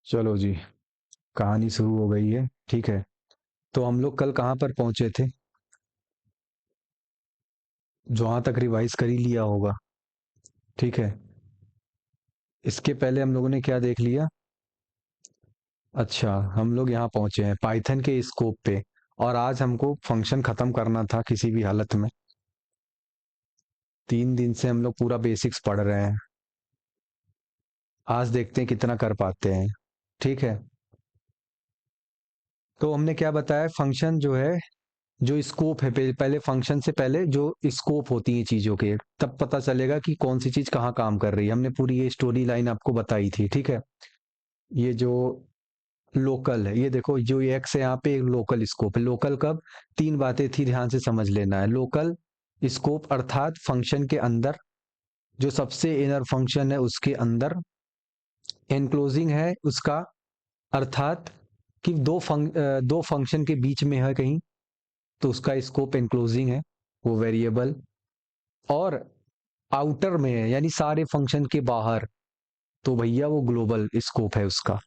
चलो जी, कहानी शुरू हो गई है। ठीक है। तो हम लोग कल कहाँ पर पहुंचे थे? जहाँ तक रिवाइज कर ही लिया होगा। ठीक है। इसके पहले हम लोगों ने क्या देख लिया? अच्छा, हम लोग यहाँ पहुंचे हैं पाइथन के स्कोप पे। और आज हमको फंक्शन खत्म करना था किसी भी हालत में। 3 दिन से हम लोग पूरा बेसिक्स पढ़ रहे हैं। आज देखते हैं कितना कर पाते हैं। ठीक है। तो हमने क्या बताया, फंक्शन जो है, जो स्कोप है, पहले फंक्शन से पहले जो स्कोप होती है चीजों के, तब पता चलेगा कि कौन सी चीज कहाँ काम कर रही है। हमने पूरी ये स्टोरी लाइन आपको बताई थी। ठीक है। ये जो लोकल है, ये देखो, जो ये एक्स है यहाँ पे, एक लोकल स्कोप है। लोकल कब? तीन बातें थी, ध्यान से समझ लेना है। लोकल स्कोप अर्थात फंक्शन के अंदर, जो सबसे इनर फंक्शन है उसके अंदर। एनक्लोजिंग है उसका, अर्थात कि दो फंक्शन के बीच में है कहीं, तो उसका स्कोप एनक्लोजिंग है, वो वेरिएबल। और आउटर में है, यानी सारे फंक्शन के बाहर, तो भैया वो ग्लोबल स्कोप है उसका।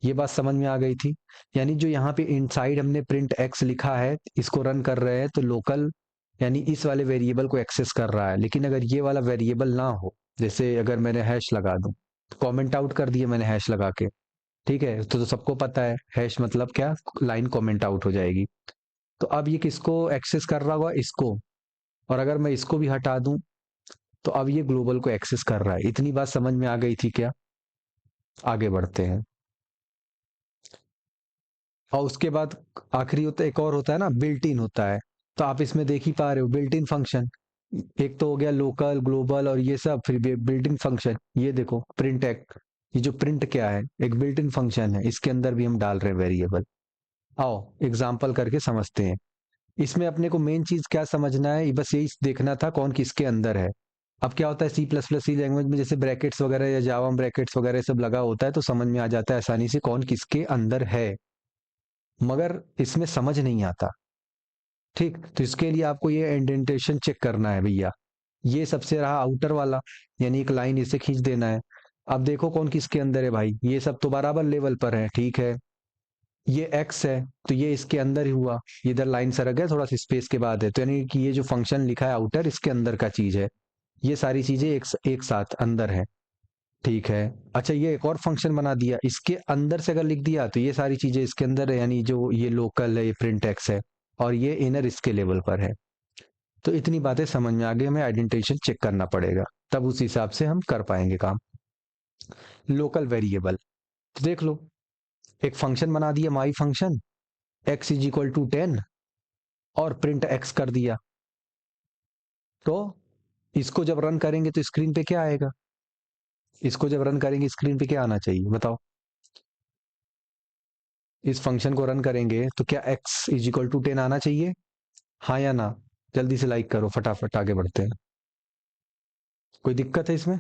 ये बात समझ में आ गई थी? यानी जो यहाँ पे इनसाइड हमने प्रिंट एक्स लिखा है, इसको रन कर रहे हैं, तो लोकल यानी इस वाले वेरिएबल को एक्सेस कर रहा है। लेकिन अगर ये वाला वेरिएबल ना हो, जैसे अगर मैंने हैश लगा दूं, तो कमेंट आउट कर दिया मैंने हैश लगा के। ठीक है, तो सबको पता है हैश मतलब क्या, लाइन कमेंट आउट हो जाएगी। तो अब ये किसको एक्सेस कर रहा होगा? इसको। और अगर मैं इसको भी हटा दूं, तो अब ये ग्लोबल को एक्सेस कर रहा है। इतनी बात समझ में आ गई थी क्या? आगे बढ़ते हैं। और उसके बाद आखिरी होता है, एक और होता है ना, बिल्ट इन होता है। तो आप इसमें देख ही पा रहे हो, बिल्ट इन फंक्शन। एक तो हो गया लोकल, ग्लोबल और ये सब, फिर बिल्ट इन फंक्शन। ये देखो प्रिंट एक, ये जो प्रिंट क्या है, एक बिल्ट इन फंक्शन है। इसके अंदर भी हम डाल रहे हैं वेरिएबल। आओ एग्जाम्पल करके समझते हैं। इसमें अपने को मेन चीज क्या समझना है, बस यही देखना था कौन किसके अंदर है। अब क्या होता है, सी प्लस प्लस सी लैंग्वेज में जैसे ब्रैकेट्स वगैरह या जावा में ब्रैकेट्स वगैरह सब लगा होता है, तो समझ में आ जाता है आसानी से कौन किसके अंदर है। मगर इसमें समझ नहीं आता। ठीक, तो इसके लिए आपको ये इंडेंटेशन चेक करना है भैया। ये सबसे रहा आउटर वाला, यानी एक लाइन इसे खींच देना है। अब देखो कौन किसके अंदर है भाई, ये सब तो बराबर लेवल पर है। ठीक है, ये एक्स है, तो ये इसके अंदर ही हुआ। ये इधर लाइन सरक है, थोड़ा सा स्पेस के बाद है, तो यानी कि ये जो फंक्शन लिखा है आउटर, इसके अंदर का चीज है। ये सारी चीजें एक साथ अंदर है। ठीक है। अच्छा, ये एक और फंक्शन बना दिया, इसके अंदर से अगर लिख दिया तो ये सारी चीजें इसके अंदर है, यानी जो ये लोकल है, ये प्रिंट एक्स है, और ये इनर इसके लेवल पर है। तो इतनी बातें समझ में आ गई, हमें आइडेंटिफिकेशन चेक करना पड़ेगा, तब उस हिसाब से हम कर पाएंगे काम। लोकल वेरिएबल, तो देख लो, एक फंक्शन बना दिया, my function, x is equal to 10, और प्रिंट एक्स कर दिया। तो इसको जब रन करेंगे तो स्क्रीन पे क्या आएगा? इसको जब रन करेंगे स्क्रीन पे क्या आना चाहिए बताओ? इस फंक्शन को रन करेंगे तो क्या एक्स इज इक्वल टू 10 आना चाहिए? हाँ या ना? जल्दी से लाइक करो, फटाफट आगे बढ़ते हैं। कोई दिक्कत है इसमें?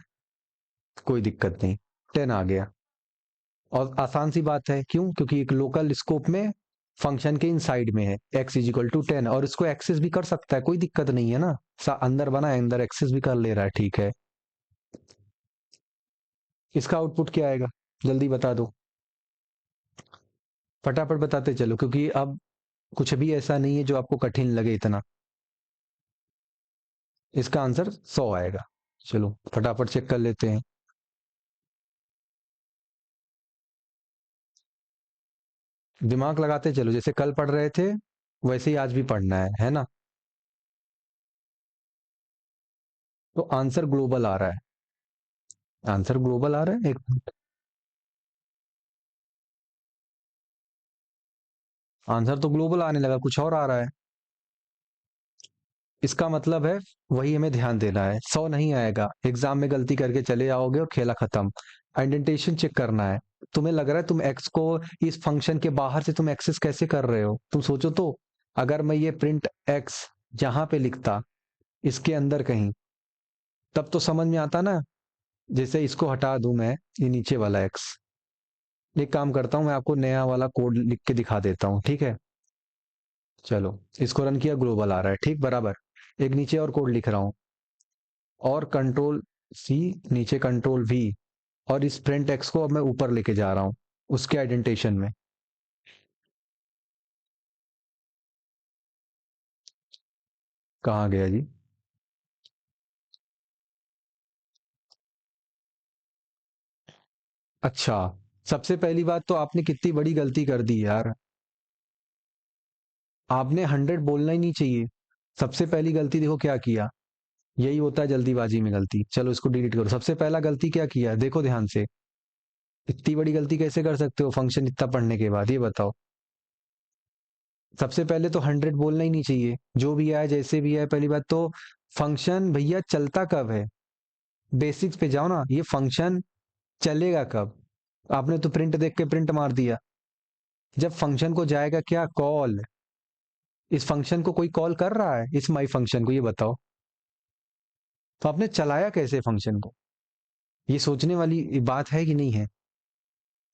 कोई दिक्कत नहीं, 10 आ गया। और आसान सी बात है, क्यों? क्योंकि एक लोकल स्कोप में फंक्शन के इन साइड में है, एक्स इज इक्वल टू 10, और इसको एक्सेस भी कर सकता है, कोई दिक्कत नहीं है ना। अंदर बना है, अंदर एक्सेस भी कर ले रहा है। ठीक है। इसका आउटपुट क्या आएगा? जल्दी बता दो, फटाफट बताते चलो, क्योंकि अब कुछ भी ऐसा नहीं है जो आपको कठिन लगे इतना। इसका आंसर 100 आएगा। चलो फटाफट चेक कर लेते हैं। दिमाग लगाते चलो, जैसे कल पढ़ रहे थे वैसे ही आज भी पढ़ना है ना? तो आंसर ग्लोबल आ रहा है। आंसर ग्लोबल आ रहा है, एक मिनट। आंसर तो ग्लोबल आने लगा, कुछ और आ रहा है। इसका मतलब है, वही हमें ध्यान देना है, 100 नहीं आएगा। एग्जाम में गलती करके चले आओगे और खेला खत्म। आइडेंटिफिकेशन चेक करना है। तुम्हें लग रहा है तुम एक्स को इस फंक्शन के बाहर से तुम एक्सेस कैसे कर रहे हो, तुम सोचो तो। अगर मैं ये प्रिंट एक्स जहां पे लिखता, इसके अंदर कहीं, तब तो समझ में आता ना। जैसे इसको हटा दूं मैं, ये नीचे वाला एक्स, एक काम करता हूं, मैं आपको नया वाला कोड लिख के दिखा देता हूं। ठीक है, चलो। इसको रन किया, ग्लोबल आ रहा है, ठीक बराबर। एक नीचे और कोड लिख रहा हूं, और कंट्रोल सी, नीचे कंट्रोल वी, और इस प्रिंट एक्स को अब मैं ऊपर लेके जा रहा हूँ उसके आइडेंटिशन में। कहाँ गया जी? अच्छा, सबसे पहली बात तो आपने कितनी बड़ी गलती कर दी यार। आपने 100 बोलना ही नहीं चाहिए। सबसे पहली गलती देखो क्या किया। यही होता है जल्दीबाजी में गलती। चलो इसको डिलीट करो। सबसे पहला गलती क्या किया देखो ध्यान से। इतनी बड़ी गलती कैसे कर सकते हो फंक्शन इतना पढ़ने के बाद, ये बताओ। सबसे पहले तो 100 बोलना ही नहीं चाहिए। जो भी आए जैसे भी आए, पहली बात तो फंक्शन भैया चलता कब है? बेसिक्स पे जाओ ना, ये फंक्शन चलेगा कब? आपने तो प्रिंट देख के प्रिंट मार दिया। जब फंक्शन को जाएगा क्या कॉल। इस फंक्शन को कोई कॉल कर रहा है इस माई फंक्शन को, ये बताओ। तो आपने चलाया कैसे फंक्शन को? ये सोचने वाली बात है कि नहीं है?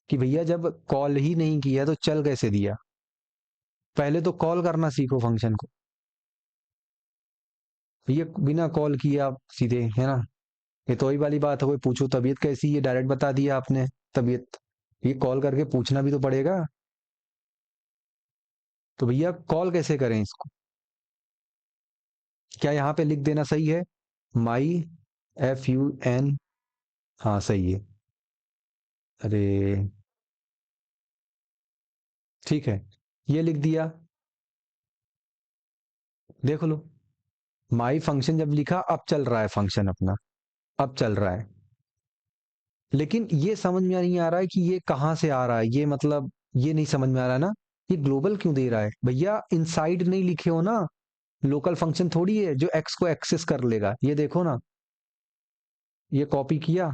कि भैया जब कॉल ही नहीं किया तो चल कैसे दिया? पहले तो कॉल करना सीखो फंक्शन को। ये बिना कॉल किए आप सीधे, है ना? ये तो वही वाली बात है, कोई पूछो तबीयत कैसी है, डायरेक्ट बता दिया आपने तबीयत। ये कॉल करके पूछना भी तो पड़ेगा। तो भैया कॉल कैसे करें इसको? क्या यहाँ पे लिख देना सही है? माई, FUN। हाँ सही है। अरे ठीक है, ये लिख दिया। देख लो, माई फंक्शन जब लिखा अब चल रहा है फंक्शन अपना। अब चल रहा है। लेकिन ये समझ में नहीं आ रहा है कि ये कहाँ से आ रहा है, ये मतलब ये नहीं समझ में आ रहा है ना। ये ग्लोबल क्यों दे रहा है भैया? इनसाइड नहीं लिखे हो ना। लोकल फंक्शन थोड़ी है जो एक्स को एक्सेस कर लेगा। ये देखो ना, ये कॉपी किया,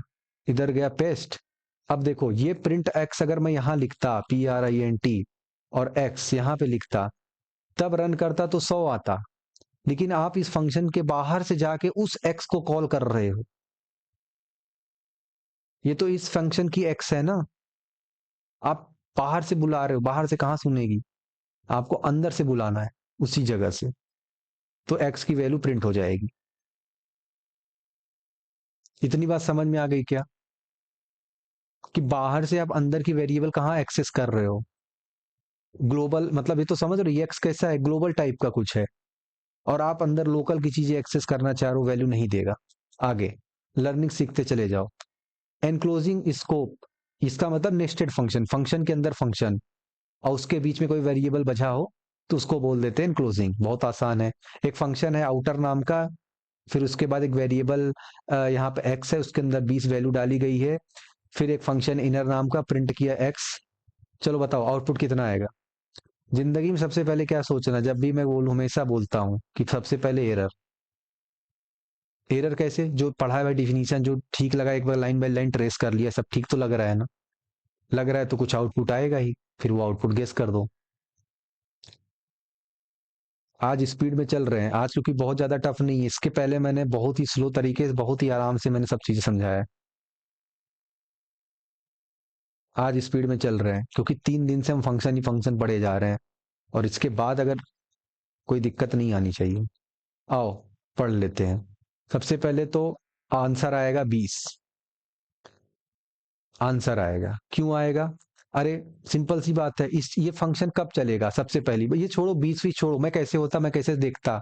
इधर गया पेस्ट। अब देखो ये प्रिंट एक्स अगर मैं यहाँ लिखता PRINT और एक्स यहाँ पे लिखता, तब रन करता तो 100 आता। लेकिन आप इस फंक्शन के बाहर से जाके उस एक्स को कॉल कर रहे हो। ये तो इस फंक्शन की एक्स है ना। आप बाहर से बुला रहे हो, बाहर से कहाँ सुनेगी? आपको अंदर से बुलाना है, उसी जगह से। तो एक्स की वैल्यू प्रिंट हो जाएगी। इतनी बात समझ में आ गई क्या? कि बाहर से आप अंदर की वेरिएबल कहाँ एक्सेस कर रहे हो? ग्लोबल मतलब ये तो समझ रहे हो, एक्स कैसा है, ग्लोबल टाइप का कुछ है। और आप अंदर लोकल की चीजें एक्सेस करना चाह रहे हो, वैल्यू नहीं देगा। आगे लर्निंग सीखते चले जाओ। एनक्लोजिंग स्कोप, इसका मतलब नेस्टेड फंक्शन, फंक्शन के अंदर फंक्शन, और उसके बीच में कोई वेरिएबल बचा हो तो उसको बोल देते हैं एनक्लोजिंग। बहुत आसान है। एक फंक्शन है आउटर नाम का, फिर उसके बाद एक वेरिएबल यहाँ पे एक्स है, उसके अंदर 20 वैल्यू डाली गई है। फिर एक फंक्शन इनर नाम का, प्रिंट किया एक्स। चलो बताओ आउटपुट कितना आएगा? जिंदगी में सबसे पहले क्या सोचना, जब भी मैं बोलूं हमेशा बोलता हूँ कि सबसे पहले एरर। एरर कैसे? जो पढ़ा हुआ डिफिनीशन जो ठीक लगा, एक बार लाइन बाय लाइन ट्रेस कर लिया, सब ठीक तो लग रहा है ना? लग रहा है तो कुछ आउटपुट आएगा ही। फिर वो आउटपुट गेस कर दो। आज स्पीड में चल रहे हैं आज, क्योंकि बहुत ज्यादा टफ नहीं है। इसके पहले मैंने बहुत ही स्लो तरीके से, बहुत ही आराम से मैंने सब चीजें समझाया है। आज स्पीड में चल रहे हैं क्योंकि 3 दिन से हम फंक्शन ही फंक्शन पढ़े जा रहे हैं। और इसके बाद अगर कोई दिक्कत नहीं आनी चाहिए। आओ पढ़ लेते हैं। सबसे पहले तो आंसर आएगा 20। आंसर आएगा, क्यों आएगा? अरे सिंपल सी बात है, इस ये फंक्शन कब चलेगा? सबसे पहली ये छोड़ो, 20 छोड़ो, मैं कैसे होता, मैं कैसे देखता?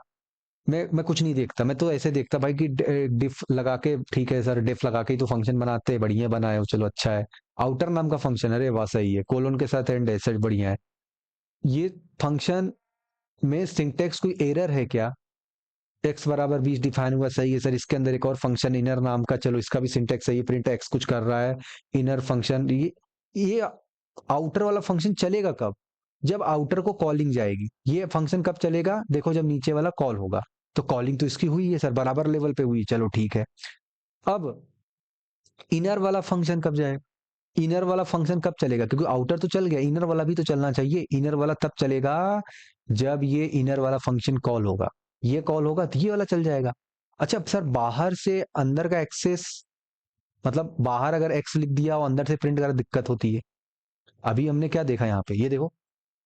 मैं कुछ नहीं देखता, मैं तो ऐसे देखता भाई कि डिफ लगा के, ठीक है सर डिफ लगा के ही तो फंक्शन बनाते हैं, बढ़िया बनाए हो, चलो अच्छा है। आउटर नाम का फंक्शन, अरे वाह सही है, कोलोन के साथ एंड ऐसे बढ़िया है। ये फंक्शन में सिंटेक्स कोई एरर है क्या? एक्स बराबर 20 डिफाइन हुआ, सही है सर। इसके अंदर एक और फंक्शन इनर नाम का, चलो इसका भी सिंटेक्स सही है, प्रिंट एक्स कुछ कर रहा है। इनर फंक्शन, ये आउटर वाला फंक्शन चलेगा कब? जब आउटर को कॉलिंग जाएगी। ये फंक्शन कब चलेगा? देखो जब नीचे वाला कॉल होगा। तो कॉलिंग तो इसकी हुई है सर, बराबर लेवल पे हुई, चलो ठीक है। अब इनर वाला फंक्शन कब जाएगा? इनर वाला फंक्शन कब चलेगा? क्योंकि आउटर तो चल गया, इनर वाला भी तो चलना चाहिए। इनर वाला तब चलेगा जब ये इनर वाला फंक्शन कॉल होगा। ये कॉल होगा तो ये वाला चल जाएगा। अच्छा सर, बाहर से अंदर का एक्सेस, मतलब बाहर अगर एक्स लिख दिया और अंदर से प्रिंट करा, दिक्कत होती है। अभी हमने क्या देखा यहाँ पे, ये देखो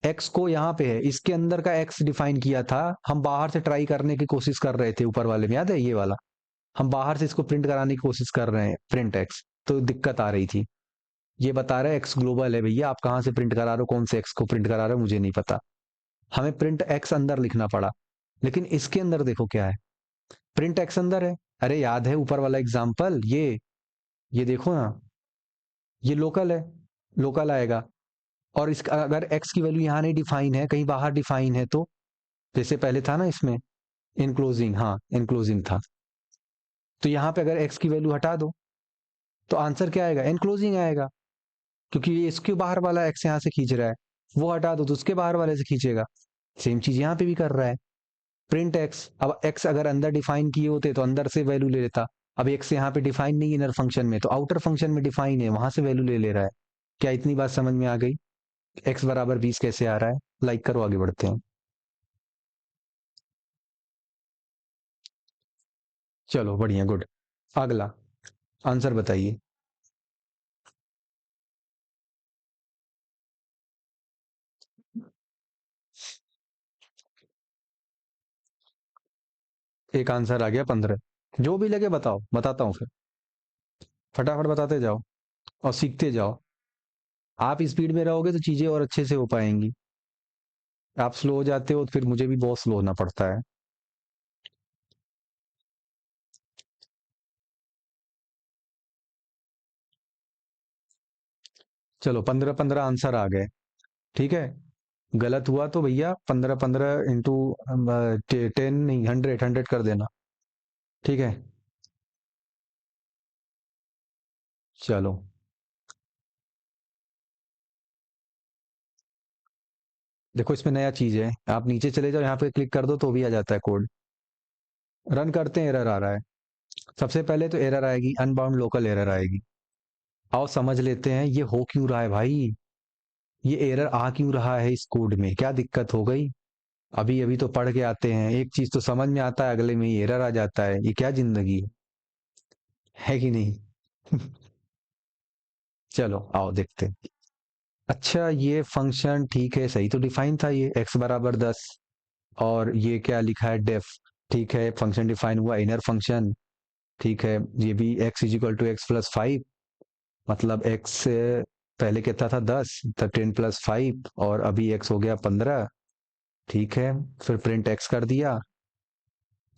एक्स को यहाँ पे है, इसके अंदर का एक्स डिफाइन किया था। हम बाहर से ट्राई करने की कोशिश कर रहे थे, ऊपर वाले में याद है ये वाला। हम बाहर से इसको प्रिंट कराने की कोशिश कर रहे हैं, प्रिंट एक्स। तो दिक्कत आ रही थी। ये बता रहा है एक्स ग्लोबल है भैया, आप कहाँ से प्रिंट करा रहे हो, कौन से एक्स को प्रिंट करा रहे हो, मुझे नहीं पता। हमें प्रिंट एक्स अंदर लिखना पड़ा। लेकिन इसके अंदर देखो क्या है, प्रिंट एक्स अंदर है। अरे याद है ऊपर वाला एग्जाम्पल, ये देखो ना, ये लोकल है, लोकल आएगा। और इसका अगर एक्स की वैल्यू यहाँ नहीं डिफाइन है, कहीं बाहर डिफाइन है, तो जैसे पहले था ना इसमें इनक्लोजिंग, हाँ इनक्लोजिंग था, तो यहाँ पे अगर एक्स की वैल्यू हटा दो तो आंसर क्या आएगा, एनक्लोजिंग आएगा। क्योंकि ये इसके बाहर वाला एक्स यहाँ से खींच रहा है, वो हटा दो तो उसके बाहर वाले से खींचेगा। सेम चीज यहाँ पे भी कर रहा है। प्रिंट एक्स, अब एक्स अगर अंदर डिफाइन किए होते तो अंदर से वैल्यू ले लेता। अब एक्स यहाँ पे डिफाइन नहीं है इनर फंक्शन में, तो आउटर फंक्शन में डिफाइन है, वहां से वैल्यू ले ले रहा है। क्या इतनी बात समझ में आ गई? एक्स बराबर 20 कैसे आ रहा है? लाइक करो, आगे बढ़ते हैं। चलो बढ़िया, गुड। अगला आंसर बताइए। एक आंसर आ गया 15। जो भी लगे बताओ, बताता हूँ फिर। फटाफट बताते जाओ और सीखते जाओ। आप स्पीड में रहोगे तो चीजें और अच्छे से हो पाएंगी। आप स्लो हो जाते हो तो फिर मुझे भी बहुत स्लो होना पड़ता है। चलो 15-15 आंसर आ गए। ठीक है। गलत हुआ तो भैया 15-15 इंटू 10 नहीं, 100 कर देना। ठीक है। चलो देखो, इसमें नया चीज है, आप नीचे चले जाओ, यहाँ पे क्लिक कर दो तो भी आ जाता है कोड। रन करते हैं, एरर आ रहा है। सबसे पहले तो एरर आएगी, अनबाउंड लोकल एरर आएगी। आओ समझ लेते हैं ये हो क्यों रहा है भाई, ये एरर आ क्यों रहा है, इस कोड में क्या दिक्कत हो गई। अभी अभी तो पढ़ के आते हैं, एक चीज तो समझ में आता है, अगले में ही एरर आ जाता है, ये क्या जिंदगी है कि नहीं? चलो आओ देखते हैं। अच्छा ये फंक्शन ठीक है, सही तो डिफाइन था, ये x बराबर 10। और ये क्या लिखा है, डेफ। ठीक है, फंक्शन डिफाइन हुआ, इनर फंक्शन। ठीक है, ये भी x is equal to x plus 5, मतलब x से पहले कितना था 10, तब 10 + 5, और अभी x हो गया 15। ठीक है, फिर प्रिंट x कर दिया।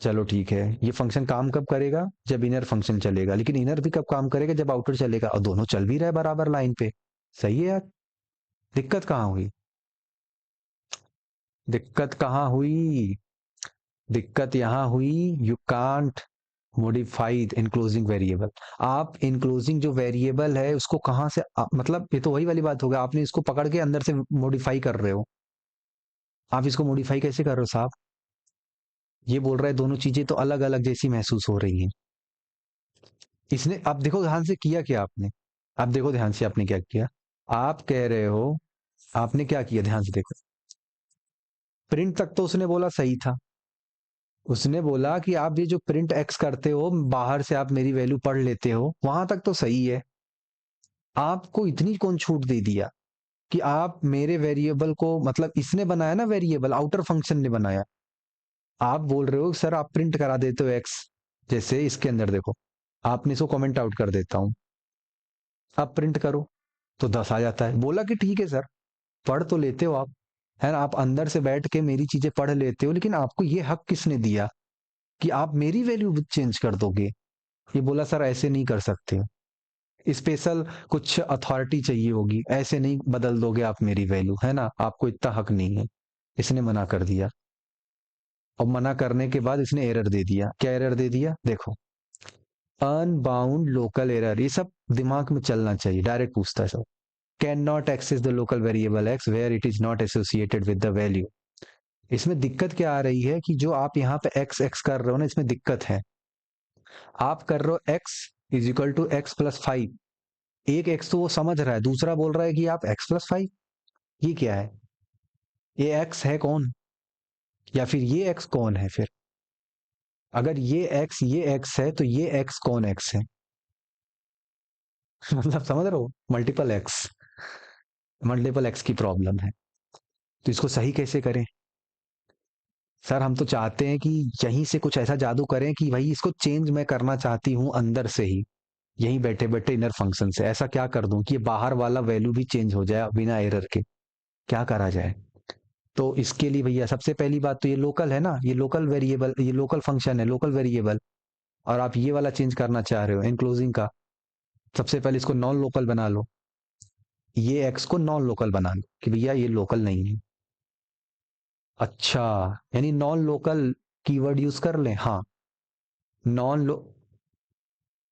चलो ठीक है, ये फंक्शन काम कब करेगा, जब इनर फंक्शन चलेगा, लेकिन इनर भी कब काम करेगा, जब आउटर चलेगा, और दोनों चल भी रहा है बराबर लाइन पे। सही है यार। दिक्कत कहाँ हुई? दिक्कत कहाँ हुई? दिक्कत यहाँ हुई, you can't modify enclosing variable. आप इनक्लोजिंग जो वेरिएबल है उसको कहाँ से मतलब ये तो वही वाली बात हो गई, आपने इसको पकड़ के अंदर से मॉडिफाई कर रहे हो। आप इसको मॉडिफाई कैसे कर रहे हो साहब? ये बोल रहा है दोनों चीजें तो अलग अलग जैसी महसूस हो रही हैं। इसने, अब देखो ध्यान से किया क्या आपने, अब देखो ध्यान से आपने क्या किया। आप कह रहे हो, आपने क्या किया ध्यान से देखो। प्रिंट तक तो उसने बोला सही था। उसने बोला कि आप ये जो प्रिंट एक्स करते हो, बाहर से आप मेरी वैल्यू पढ़ लेते हो, वहां तक तो सही है। आपको इतनी कौन छूट दे दिया कि आप मेरे वेरिएबल को, मतलब इसने बनाया ना वेरिएबल, आउटर फंक्शन ने बनाया। आप बोल रहे हो सर आप प्रिंट करा देते हो एक्स, जैसे इसके अंदर देखो, आपने इसको कमेंट आउट कर देता हूं, आप प्रिंट करो तो 10 आ जाता है। बोला कि ठीक है सर, पढ़ तो लेते हो आप, है ना, आप अंदर से बैठ के मेरी चीजें पढ़ लेते हो, लेकिन आपको ये हक किसने दिया कि आप मेरी वैल्यू चेंज कर दोगे? ये बोला सर ऐसे नहीं कर सकते, स्पेशल कुछ अथॉरिटी चाहिए होगी, ऐसे नहीं बदल दोगे आप मेरी वैल्यू, है ना, आपको इतना हक नहीं है। इसने मना कर दिया। और मना करने के बाद इसने एरर दे दिया। क्या एरर दे दिया देखो, अनबाउंड लोकल एरर, ये सब दिमाग में चलना चाहिए, डायरेक्ट पूछता है सब। Can not access the local variable x where it is not associated with the value. इसमें दिक्कत क्या आ रही है कि जो आप यहाँ पे एक्स एक्स कर रहे हो ना, इसमें दिक्कत है। आप कर रहे हो x is equal to x plus 5, एक एक्स तो वो समझ रहा है, दूसरा बोल रहा है कि आप x + 5। ये क्या है? ये एक्स है कौन, या फिर ये एक्स कौन है फिर? अगर ये एक्स है तो ये एक्स कौन एक्स है? मतलब समझ रहे हो, मल्टीपल एक्स की प्रॉब्लम है। तो इसको सही कैसे करें? सर हम तो चाहते हैं कि यहीं से कुछ ऐसा जादू करें कि भाई इसको चेंज मैं करना चाहती हूँ अंदर से ही। यहीं बैठे बैठे इनर फंक्शन से ऐसा क्या कर दूं कि ये बाहर वाला वैल्यू भी चेंज हो जाए बिना एरर के, क्या करा जाए? तो इसके लिए भैया सबसे पहली बात तो ये लोकल है ना, ये लोकल वेरिएबल, ये लोकल फंक्शन है, लोकल वेरिएबल। और आप ये वाला चेंज करना चाह रहे हो एनक्लोजिंग का, सबसे पहले इसको नॉन लोकल बना लो, ये एक्स को नॉन लोकल बना लो कि भैया ये लोकल नहीं है। अच्छा, यानी नॉन लोकल कीवर्ड यूज कर लें? हाँ, nonlocal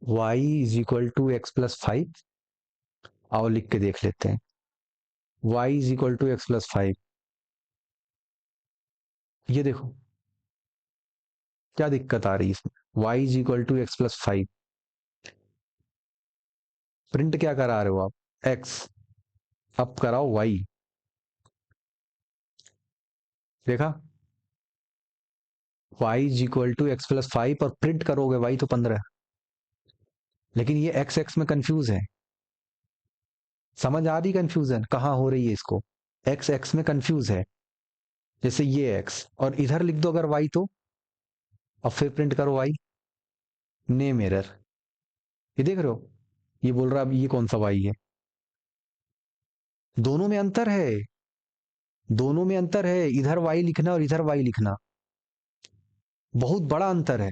y is equal to x plus five. आओ लिख के देख लेते हैं, y is equal to x plus five. ये देखो क्या दिक्कत आ रही है इसमें, y is equal to x plus five. Print क्या करा रहे हो आप? एक्स। अब कराओ वाई। देखा, y is equal to x plus five और प्रिंट करोगे वाई तो 15। लेकिन ये एक्स एक्स में कंफ्यूज है, समझ आ रही कंफ्यूजन कहाँ हो रही है इसको? एक्स एक्स में कंफ्यूज है, जैसे ये एक्स और इधर लिख दो अगर वाई तो, और फिर प्रिंट करो वाई। नेम एरर, ये देख रहे हो, ये बोल रहा है अब ये कौन सा वाई है? दोनों में अंतर है, दोनों में अंतर है, इधर वाई लिखना और इधर वाई लिखना, बहुत बड़ा अंतर है।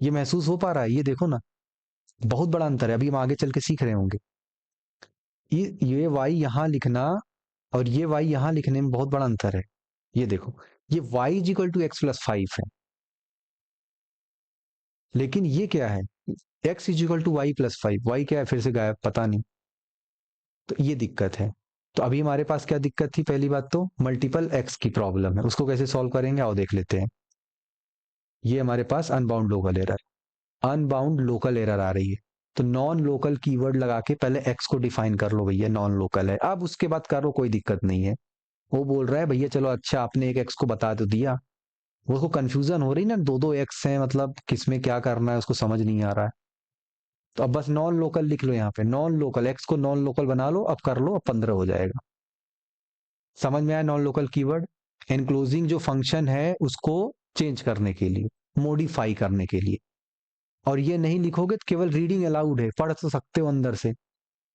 ये महसूस हो पा रहा है? ये देखो ना, बहुत बड़ा अंतर है, अभी हम आगे चल के सीख रहे होंगे। ये वाई यहां लिखना और ये वाई यहां लिखने में बहुत बड़ा अंतर है। ये देखो, ये y is equal to x plus five है, लेकिन ये क्या है? X is equal to y plus five. Y क्या है फिर से गायब, पता नहीं। तो ये दिक्कत है। तो अभी हमारे पास क्या दिक्कत थी? पहली बात तो मल्टीपल एक्स की प्रॉब्लम है, उसको कैसे सॉल्व करेंगे आओ देख लेते हैं। ये हमारे पास unbound local error, unbound local error आ रही है। तो नॉन लोकल कीवर्ड लगा के पहले एक्स को डिफाइन कर लो, भैया नॉन लोकल है, अब उसके बाद करो कोई दिक्कत नहीं है। वो बोल रहा है भैया चलो अच्छा आपने एक एक्स को बता तो दिया, वो उसको कंफ्यूजन हो रही ना, दो दो एक्स है, मतलब किसमें क्या करना है उसको समझ नहीं आ रहा है। तो अब बस नॉन लोकल लिख लो यहाँ पे, नॉन लोकल एक्स को नॉन लोकल बना लो, अब कर लो, अब 15 हो जाएगा। समझ में आया नॉन लोकल कीवर्ड? एनक्लोजिंग जो फंक्शन है उसको चेंज करने के लिए, मॉडिफाई करने के लिए। और ये नहीं लिखोगे तो केवल रीडिंग अलाउड है, पढ़ तो सकते हो अंदर से।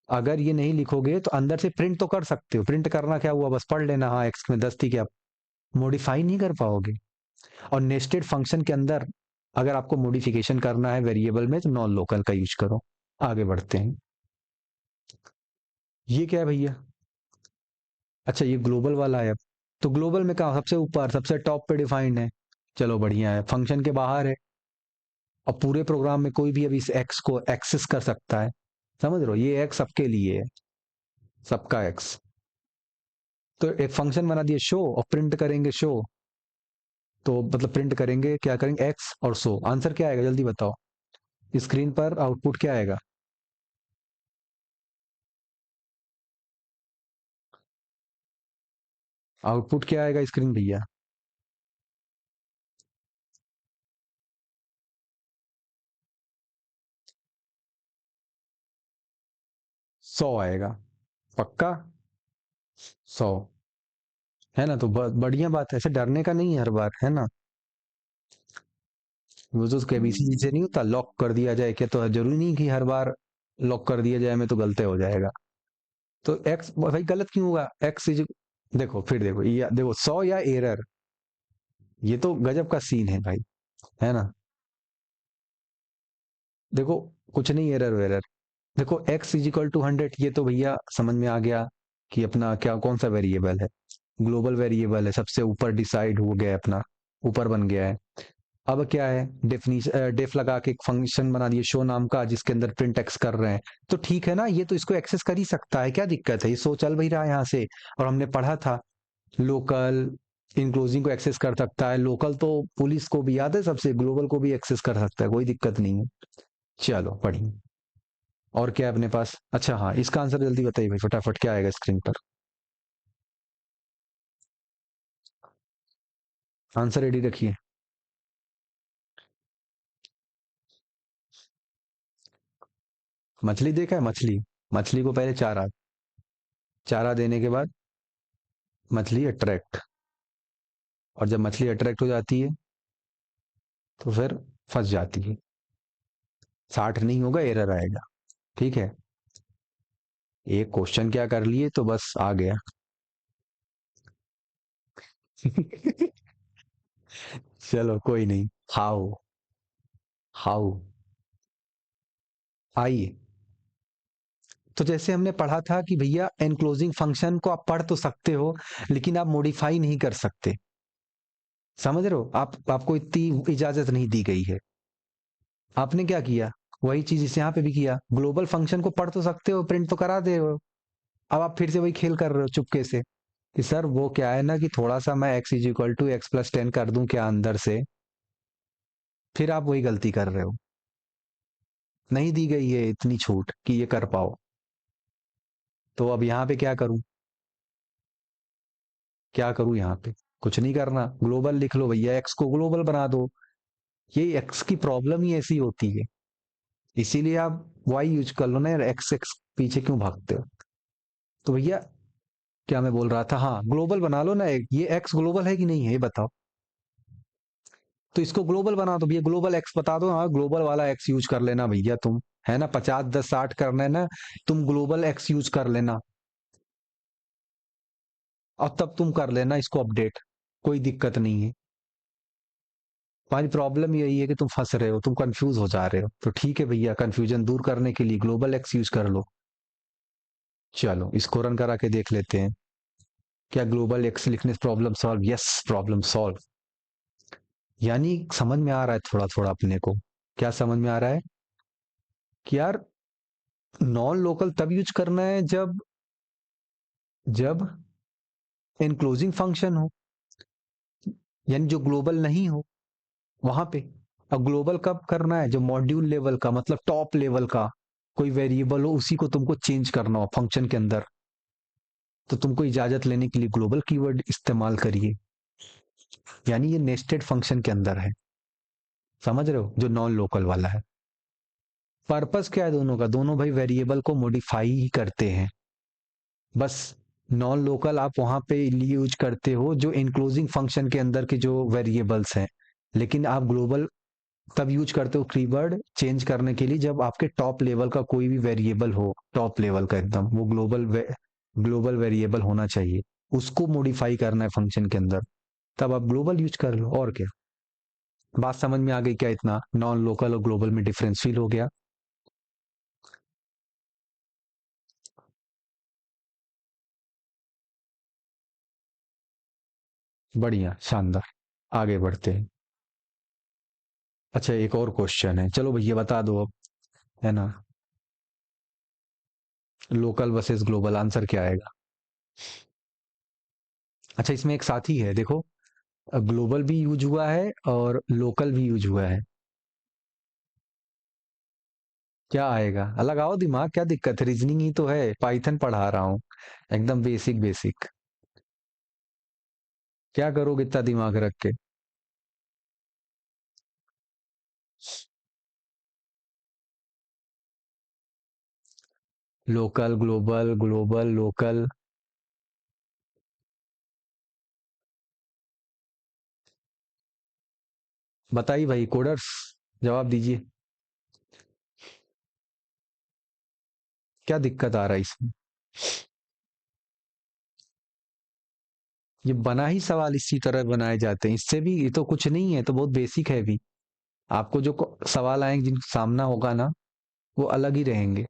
अगर ये नहीं लिखोगे तो अंदर से प्रिंट तो कर सकते हो, प्रिंट करना क्या हुआ, बस पढ़ लेना हाँ एक्स में 10 थी क्या, मॉडिफाई नहीं कर पाओगे। और नेस्टेड फंक्शन के अंदर अगर आपको मॉडिफिकेशन करना है वेरिएबल में तो नॉन लोकल का यूज करो। आगे बढ़ते हैं, ये क्या है भैया? अच्छा ये ग्लोबल वाला है। अब तो ग्लोबल में कहा सबसे ऊपर सबसे टॉप पे डिफाइंड है, चलो बढ़िया है, फंक्शन के बाहर है। अब पूरे प्रोग्राम में कोई भी अभी इस एक्स को एक्सेस कर सकता है, समझ रहे हो, ये एक्स सबके लिए है, सबका एक्स। तो एक फंक्शन बना दिया शो, और प्रिंट करेंगे शो, तो मतलब प्रिंट करेंगे क्या करेंगे, एक्स और शो। आंसर क्या आएगा जल्दी बताओ, स्क्रीन पर आउटपुट क्या आएगा? आउटपुट क्या आएगा स्क्रीन भैया? 100 आएगा, पक्का? 100 है ना? तो बढ़िया बात है, ऐसे डरने का नहीं है हर बार, है ना? वो तो केबीसी से नहीं होता, लॉक कर दिया जाए क्या, तो जरूरी नहीं कि हर बार लॉक कर दिया जाए में तो गलत हो जाएगा। तो एक्स भाई गलत क्यों होगा, एक्स इज, देखो फिर देखो ये देखो 100 या एरर, ये तो गजब का सीन है भाई, है ना? देखो कुछ नहीं, एरर वेरर, देखो एक्स इज इक्वल टू 100, ये तो भैया समझ में आ गया कि अपना क्या कौन सा वेरिएबल है, ग्लोबल वेरिएबल है, सबसे ऊपर डिसाइड हो गया है अपना, ऊपर बन गया है। अब क्या है, डेफिनीशन डेफ लगा के एक फंक्शन बना दिए शो नाम का, जिसके अंदर प्रिंट एक्स कर रहे हैं। तो ठीक है ना, ये तो इसको एक्सेस कर ही सकता है, क्या दिक्कत है, ये सो चल भी रहा है यहाँ से। और हमने पढ़ा था लोकल इनक्लोजिंग को एक्सेस कर सकता है, लोकल तो पुलिस को भी याद है, सबसे ग्लोबल को भी एक्सेस कर सकता है, कोई दिक्कत नहीं है। चलो पढ़िए, और क्या है अपने पास? अच्छा हाँ, इसका आंसर जल्दी बताइए भाई फटाफट, क्या आएगा स्क्रीन पर? आंसर रेडी रखिए। मछली देखा है, मछली, मछली को पहले चारा, चारा देने के बाद मछली अट्रैक्ट, और जब मछली अट्रैक्ट हो जाती है तो फिर फंस जाती है। 60 नहीं होगा, एरर आएगा। ठीक है, एक क्वेश्चन क्या कर लिए तो बस आ गया। चलो कोई नहीं। हाउ, हाउ, आइए। तो जैसे हमने पढ़ा था कि भैया एनक्लोजिंग फंक्शन को आप पढ़ तो सकते हो, लेकिन आप मॉडिफाई नहीं कर सकते। समझ रहे हो, आपको इतनी इजाजत नहीं दी गई है। आपने क्या किया, वही चीज इस यहाँ पे भी किया। ग्लोबल फंक्शन को पढ़ तो सकते हो, प्रिंट तो करा दे रहे हो। अब आप फिर से वही खेल कर रहे हो चुपके से, कि सर वो क्या है ना कि थोड़ा सा मैं x is equal to x plus 10 कर दूं क्या अंदर से। फिर आप वही गलती कर रहे हो। नहीं दी गई है इतनी छूट कि ये कर पाओ। तो अब यहाँ पे क्या करूं, क्या करूं यहाँ पे? कुछ नहीं करना, ग्लोबल लिख लो भैया, एक्स को ग्लोबल बना दो। ये एक्स की प्रॉब्लम ही ऐसी होती है, इसीलिए आप वाई यूज कर लो ना यार, एक्स एक्स पीछे क्यों भागते हो? तो भैया, क्या मैं बोल रहा था, हाँ ग्लोबल बना लो ना, ये एक्स ग्लोबल है कि नहीं है ये बताओ। तो इसको ग्लोबल बना दो भैया, ग्लोबल एक्स बता दो, हाँ ग्लोबल वाला एक्स यूज कर लेना भैया तुम। है ना, 50 10 60 करना है ना, तुम ग्लोबल एक्स यूज कर लेना। और तब तुम कर लेना इसको अपडेट, कोई दिक्कत नहीं है। तुम्हारी प्रॉब्लम यही है कि तुम फंस रहे हो, तुम कंफ्यूज हो जा रहे हो। तो ठीक है भैया, कंफ्यूजन दूर करने के लिए ग्लोबल एक्स यूज कर लो। चलो इसको रन करा के देख लेते हैं, क्या ग्लोबल एक्स लिखने से problem solve? Yes, problem solve. यानी समझ में आ रहा है थोड़ा थोड़ा अपने को। क्या समझ में आ रहा है? कि यार नॉन लोकल तब यूज करना है जब एनक्लोजिंग फंक्शन हो, यानी जो ग्लोबल नहीं हो वहां पे। अब ग्लोबल कब करना है? जो मॉड्यूल लेवल का, मतलब टॉप लेवल का कोई वेरिएबल हो, उसी को तुमको चेंज करना हो फंक्शन के अंदर। तो तुमको इजाजत लेने के लिए ग्लोबल कीवर्ड इस्तेमाल करिए। यानी ये नेस्टेड फंक्शन के अंदर है, समझ रहे हो, जो नॉन लोकल वाला है। पर्पस क्या है दोनों का? दोनों भाई वेरिएबल को मॉडिफाई ही करते हैं। बस नॉन लोकल आप वहां पे यूज करते हो जो इनक्लोजिंग फंक्शन के अंदर के जो वेरिएबल्स हैं, लेकिन आप ग्लोबल तब यूज करते हो कीवर्ड चेंज करने के लिए जब आपके टॉप लेवल का कोई भी वेरिएबल हो, टॉप लेवल का एकदम, वो ग्लोबल वेरिएबल होना चाहिए, उसको मॉडिफाई करना है फंक्शन के अंदर, तब आप ग्लोबल यूज कर लो। और क्या, बात समझ में आ गई क्या? इतना नॉन लोकल और ग्लोबल में डिफरेंस फील हो गया? बढ़िया, शानदार। आगे बढ़ते हैं। अच्छा एक और क्वेश्चन है, चलो भैया बता दो अब, है ना। लोकल वर्सेस ग्लोबल, आंसर क्या आएगा? अच्छा इसमें एक साथी है देखो, ग्लोबल भी यूज हुआ है और लोकल भी यूज हुआ है। क्या आएगा? लगाओ दिमाग, क्या दिक्कत है, रीजनिंग ही तो है, पाइथन पढ़ा रहा हूँ, एकदम बेसिक बेसिक। क्या करोगे इतना दिमाग रख के? Local global, global local. बताइए भाई कोडर्स, जवाब दीजिए। क्या दिक्कत आ रहा है इसमें? ये बना ही सवाल इसी तरह बनाए जाते हैं, इससे भी, ये तो कुछ नहीं है, तो बहुत बेसिक है भी। आपको जो सवाल आएंगे जिन सामना होगा ना, वो अलग ही रहेंगे।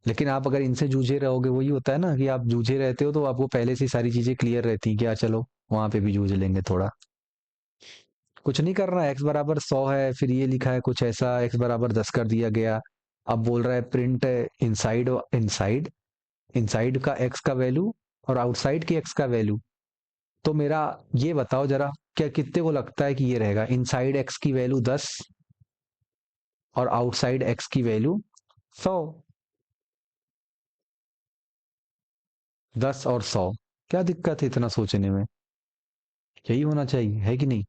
लेकिन आप अगर इनसे जूझे रहोगे, वही होता है ना कि आप जूझे रहते हो तो आपको पहले से ही सारी चीजें क्लियर रहती हैं, क्या चलो वहां पे भी जूझ लेंगे थोड़ा। कुछ नहीं करना, एक्स बराबर 100 है, फिर ये लिखा है कुछ ऐसा, एक्स बराबर 10 कर दिया गया। अब बोल रहा है प्रिंट इनसाइड, इनसाइड इनसाइड का एक्स का वैल्यू और आउटसाइड की एक्स का वैल्यू। तो मेरा ये बताओ जरा, क्या कितने को लगता है कि ये रहेगा इनसाइड एक्स की वैल्यू 10 और आउटसाइड एक्स की वैल्यू 100? 10 और 100, क्या दिक्कत है इतना सोचने में? यही होना चाहिए, है कि नहीं?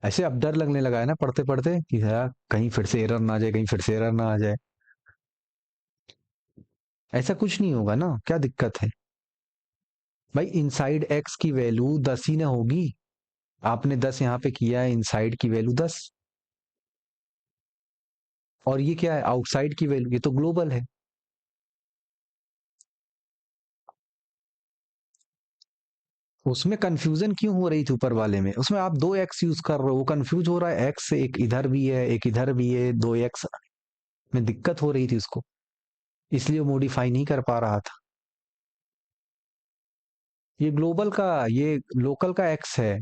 ऐसे अब डर लगने लगा है ना पढ़ते पढ़ते, कि यार कहीं फिर से एरर ना आ जाए, कहीं फिर से एरर ना आ जाए। ऐसा कुछ नहीं होगा ना, क्या दिक्कत है? भाई इनसाइड एक्स की वैल्यू 10 ही ना होगी, आपने 10 यहाँ पे किया है, इनसाइड की वैल्यू 10। और ये क्या है, आउटसाइड की वैल्यू, ये तो ग्लोबल है। उसमें कंफ्यूजन क्यों हो रही थी ऊपर वाले में, उसमें आप दो एक्स यूज कर रहे हो, वो कंफ्यूज हो रहा है, एक्स एक इधर भी है एक इधर भी है, दो एक्स में दिक्कत हो रही थी उसको, इसलिए वो मॉडिफाई नहीं कर पा रहा था। ये ग्लोबल का, ये लोकल का एक्स है।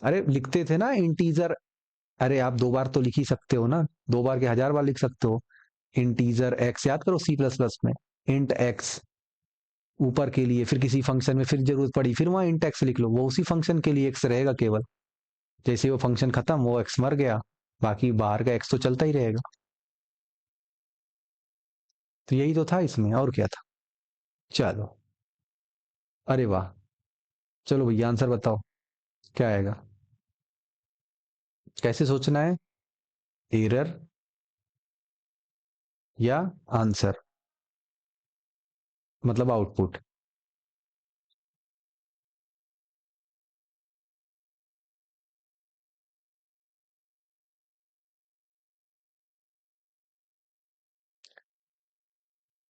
अरे लिखते थे ना इंटीजर। अरे आप दो बार तो लिख ही सकते हो ना, दो बार के हजार बार लिख सकते हो। इंटीजर एक्स याद करो सी प्लस प्लस में, इंट एक्स ऊपर के लिए, फिर किसी फंक्शन में फिर जरूरत पड़ी फिर वहां इंट एक्स लिख लो, वो उसी फंक्शन के लिए एक्स रहेगा केवल। जैसे वो फंक्शन खत्म, वो एक्स मर गया, बाकी बाहर का एक्स तो चलता ही रहेगा। तो यही तो था इसमें, और क्या था। चलो, अरे वाह। चलो भैया आंसर बताओ, क्या आएगा। कैसे सोचना है, एरर या आंसर, मतलब आउटपुट।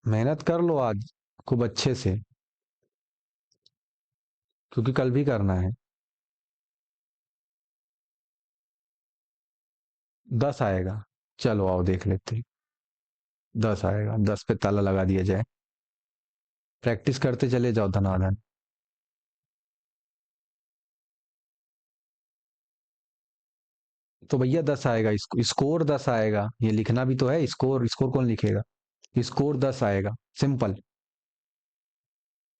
मेहनत कर लो आज खूब अच्छे से, क्योंकि कल भी करना है। 10 आएगा, चलो आओ देख लेते हैं। 10 आएगा, 10 पे ताला लगा दिया जाए। प्रैक्टिस करते चले जाओ धनाधन। तो भैया 10 आएगा, स्कोर 10 आएगा, ये लिखना भी तो है, स्कोर स्कोर कौन लिखेगा। स्कोर 10 आएगा, सिंपल।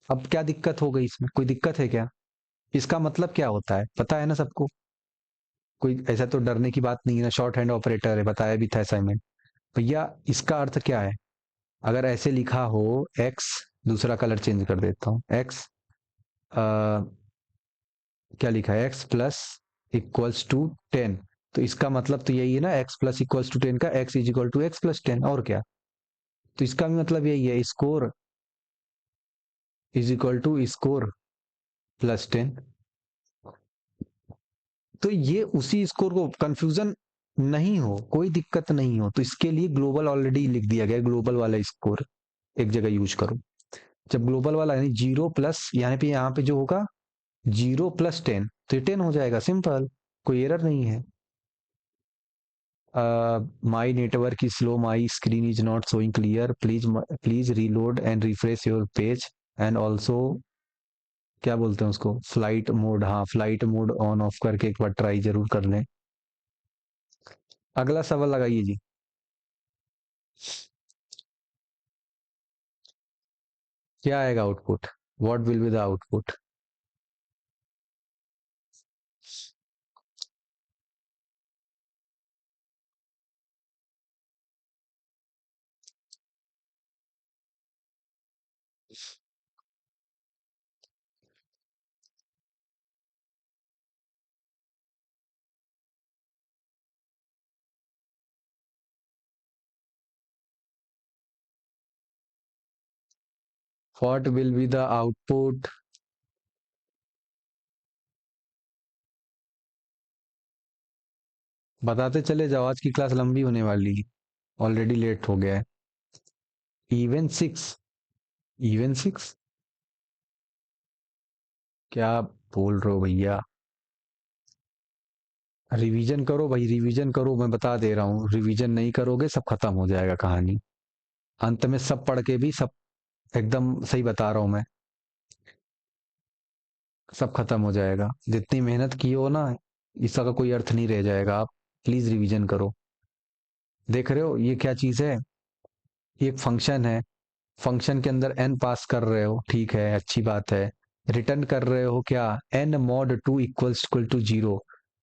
अब क्या दिक्कत हो गई इसमें, कोई दिक्कत है क्या। इसका मतलब क्या होता है पता है ना सबको, कोई ऐसा तो डरने की बात नहीं है ना, शॉर्ट हैंड ऑपरेटर है, बताया भी था असाइनमेंट। भैया इसका अर्थ क्या है, अगर ऐसे लिखा हो एक्स, दूसरा कलर चेंज कर देता हूँ, एक्स क्या लिखा है, एक्स प्लस इक्वल्स टू 10, तो इसका मतलब तो यही है ना, एक्स प्लस इक्वल्स टू 10 का x is equal to x plus 10, और क्या। तो इसका भी मतलब यही है, score is equal to score plus 10। तो ये उसी स्कोर को, कंफ्यूजन नहीं हो, कोई दिक्कत नहीं हो, तो इसके लिए ग्लोबल ऑलरेडी लिख दिया गया, ग्लोबल वाला स्कोर एक जगह यूज करो। जब ग्लोबल वाला यानी जीरो प्लस, यहाँ पे जो होगा 0 + 10, तो ये 10 हो जाएगा, सिंपल, कोई एरर नहीं है। My network is slow, my screen is not showing clear, please reload and refresh your page, and also क्या बोलते हैं उसको, फ्लाइट मोड, हाँ फ्लाइट मोड ऑन ऑफ करके एक बार ट्राई जरूर कर लें। अगला सवाल लगाइए जी। क्या आएगा output, what will be the output. What will be the output. बताते चले जाओ, आज की क्लास लंबी होने वाली है, ऑलरेडी लेट हो गया है। इवन 6, इवन 6, क्या बोल रहे हो भैया। रिवीजन करो भाई, रिवीजन करो, मैं बता दे रहा हूँ, रिवीजन नहीं करोगे सब खत्म हो जाएगा कहानी, अंत में सब पढ़ के भी सब एकदम सही बता रहा हूँ मैं, सब खत्म हो जाएगा, जितनी मेहनत की हो ना, इसका कोई अर्थ नहीं रह जाएगा। आप प्लीज रिवीजन करो। देख रहे हो ये क्या चीज है, ये एक फंक्शन है, फंक्शन के अंदर एन पास कर रहे हो, ठीक है अच्छी बात है। रिटर्न कर रहे हो क्या, n mod two equals equal to zero.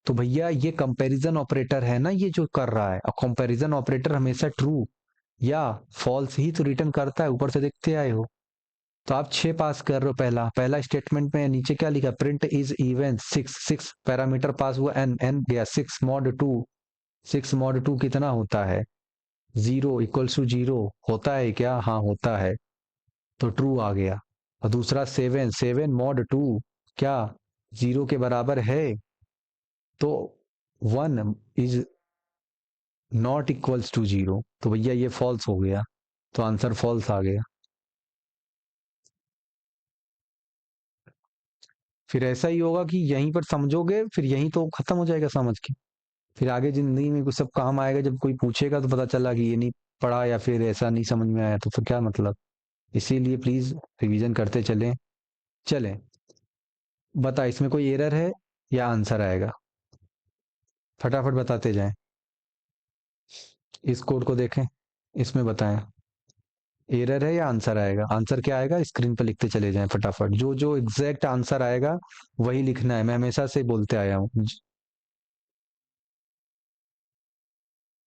तो भैया ये कंपैरिजन ऑपरेटर है ना, ये जो कर रहा है, और कंपैरिजन ऑपरेटर हमेशा ट्रू या फॉल्स ही तो रिटर्न करता है, ऊपर से देखते आए हो। तो आप 6 पास कर रहे हो, पहला पहला स्टेटमेंट में नीचे क्या लिखा, print is even 6, 6 parameter pass हुआ, एन एन गया 6 मॉड 2, 6 मॉड 2 कितना होता है, 0 = 0 होता है क्या, हाँ होता है, तो ट्रू आ गया। और दूसरा 7, 7 मॉड 2 क्या 0 के बराबर है, तो 1 is not equals to zero, तो भैया ये फॉल्स हो गया, तो आंसर फॉल्स आ गया। फिर ऐसा ही होगा कि यहीं पर समझोगे, फिर यहीं तो खत्म हो जाएगा समझ के। फिर आगे जिंदगी में कुछ सब काम आएगा, जब कोई पूछेगा तो पता चला कि ये नहीं पढ़ा या फिर ऐसा नहीं समझ में आया, तो फिर क्या मतलब। इसीलिए प्लीज रिवीजन करते चलें। चलें, बता इसमें कोई एरर है या आंसर आएगा? फटाफट बताते जाएं। इस कोड को देखें, इसमें बताएं एरर है या आंसर आएगा। आंसर क्या आएगा स्क्रीन पर लिखते चले जाएं फटाफट, जो जो एग्जैक्ट आंसर आएगा वही लिखना है, मैं हमेशा से बोलते आया हूँ।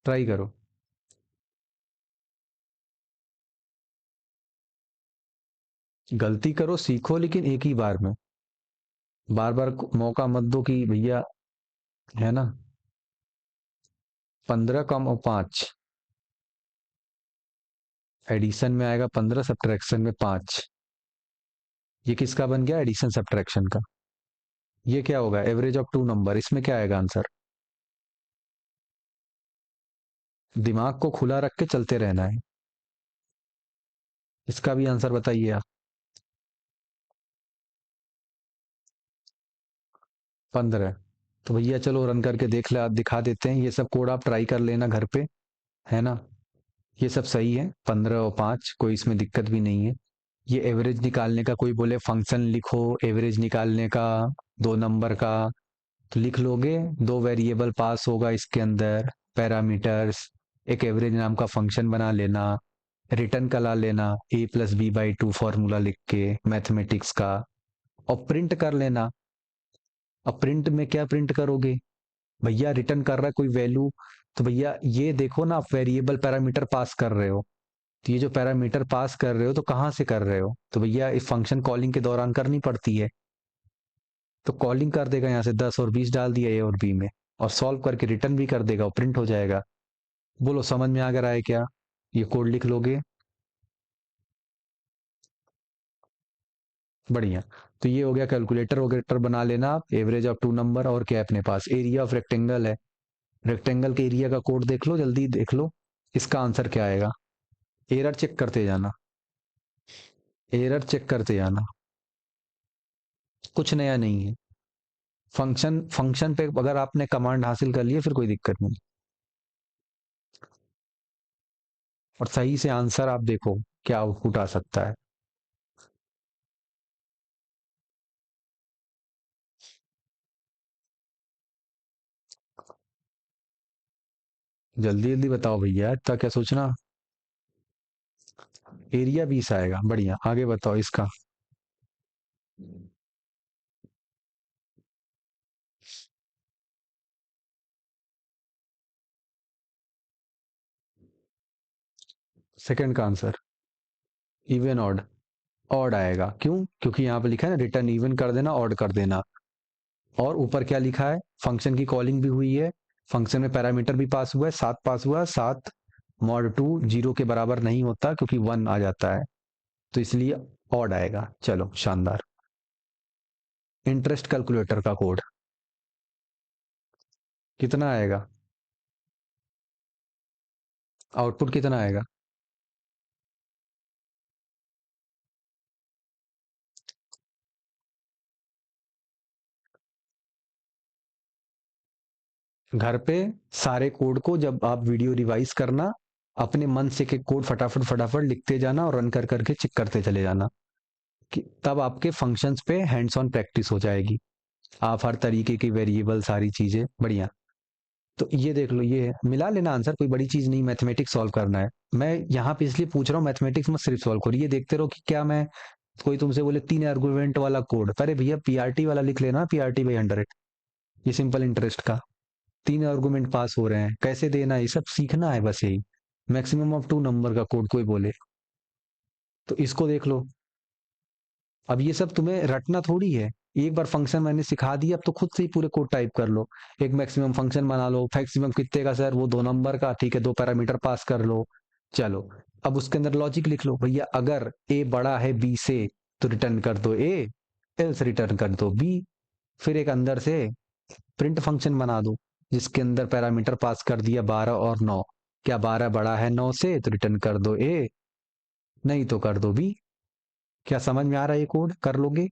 ट्राई करो। गलती करो सीखो, लेकिन एक ही बार में, बार बार मौका मत दो कि भैया, है ना। 15 कम और 5, एडिशन में आएगा 15, सब्ट्रैक्शन में 5। ये किसका बन गया, एडिशन सब्ट्रैक्शन का। ये क्या होगा, एवरेज ऑफ टू नंबर, इसमें क्या आएगा आंसर। दिमाग को खुला रख के चलते रहना है। इसका भी आंसर बताइए आप। 15। तो भैया चलो रन करके देख ले, दिखा देते हैं, ये सब कोड आप ट्राई कर लेना घर पे, है ना। ये सब सही है, 15 और 5, कोई इसमें दिक्कत भी नहीं है। ये एवरेज निकालने का, कोई बोले फंक्शन लिखो एवरेज निकालने का, 2 नंबर का, तो लिख लोगे। दो वेरिएबल पास होगा इसके अंदर, पैरामीटर्स, एक एवरेज नाम का फंक्शन बना लेना, रिटर्न करा लेना a+b/2 फॉर्मूला लिख के मैथमेटिक्स का, और प्रिंट कर लेना। अब प्रिंट में क्या प्रिंट करोगे, भैया रिटर्न कर रहा है कोई वैल्यू, तो भैया ये देखो ना, आप वेरिएबल पैरामीटर पास कर रहे हो, तो ये जो पैरामीटर पास कर रहे हो तो कहाँ से कर रहे हो, तो भैया इस फंक्शन कॉलिंग के दौरान करनी पड़ती है। तो कॉलिंग कर देगा यहाँ से 10 और 20 डाल दिया ए और बी में, और सॉल्व करके रिटर्न भी कर देगा और प्रिंट हो जाएगा। बोलो समझ में आ रहा है क्या, ये कोड लिख लोगे। बढ़िया। तो ये हो गया, कैलकुलेटर वगैरह बना लेना आप, एवरेज ऑफ टू नंबर, और क्या है अपने पास, एरिया ऑफ रेक्टेंगल है। रेक्टेंगल के एरिया का कोड देख लो, जल्दी देख लो, इसका आंसर क्या आएगा। एरर चेक करते जाना, एरर चेक करते जाना, कुछ नया नहीं है। फंक्शन फंक्शन पे अगर आपने कमांड हासिल कर लिया फिर कोई दिक्कत नहीं। और सही से आंसर आप देखो क्या आउटपुट आ सकता है। जल्दी जल्दी बताओ भैया, इतना क्या सोचना। एरिया 20 आएगा, बढ़िया, आगे बताओ इसका। सेकंड का आंसर इवन ऑड, ऑड आएगा, क्यों, क्योंकि यहाँ पे लिखा है ना, रिटर्न इवन कर देना, ऑड कर देना। और ऊपर क्या लिखा है, फंक्शन की कॉलिंग भी हुई है, फंक्शन में पैरामीटर भी पास हुआ है, 7 पास हुआ है, 7 मॉड 2 जीरो के बराबर नहीं होता क्योंकि 1 आ जाता है, तो इसलिए ऑड आएगा। चलो शानदार। इंटरेस्ट कैलकुलेटर का कोड कितना आएगा, आउटपुट कितना आएगा। घर पे सारे कोड को जब आप वीडियो रिवाइज करना, अपने मन से के कोड फटाफट फटाफट लिखते जाना और रन कर करके चेक करते चले जाना, कि तब आपके फंक्शंस पे हैंड्स ऑन प्रैक्टिस हो जाएगी। आप हर तरीके की वेरिएबल सारी चीजें बढ़िया। तो ये देख लो, ये मिला लेना आंसर, कोई बड़ी चीज नहीं, मैथमेटिक्स सॉल्व करना है। मैं यहाँ पे इसलिए पूछ रहा हूँ, मैथमेटिक्स में सिर्फ सॉल्व करो, ये देखते रहो कि क्या मैं, कोई तुमसे बोले 3 आर्गुमेंट वाला कोड, अरे भैया पीआरटी वाला लिख लेना, पीआरटी/100, ये सिंपल इंटरेस्ट का। 3 आर्गुमेंट पास हो रहे हैं, कैसे देना है, ये सब सीखना है बस, यही। मैक्सिमम ऑफ टू नंबर का कोड कोई बोले, तो इसको देख लो। अब ये सब तुम्हें रटना थोड़ी है, एक बार फंक्शन मैंने सिखा दिया, अब तो खुद से ही पूरे कोड टाइप कर लो। एक मैक्सिमम फंक्शन बना लो, मैक्सिमम कितने का सर, वो 2 नंबर का, ठीक है, 2 पैरामीटर पास कर लो। चलो, अब उसके अंदर लॉजिक लिख लो, भैया अगर ए बड़ा है बी से तो रिटर्न कर दो ए, एल्स रिटर्न कर दो बी। फिर एक अंदर से प्रिंट फंक्शन बना दो, जिसके अंदर पैरामीटर पास कर दिया 12 और 9। क्या 12 बड़ा है 9 से, तो रिटर्न कर दो ए, नहीं तो कर दो बी। क्या समझ में आ रहा है ये कोड, कर लोगे?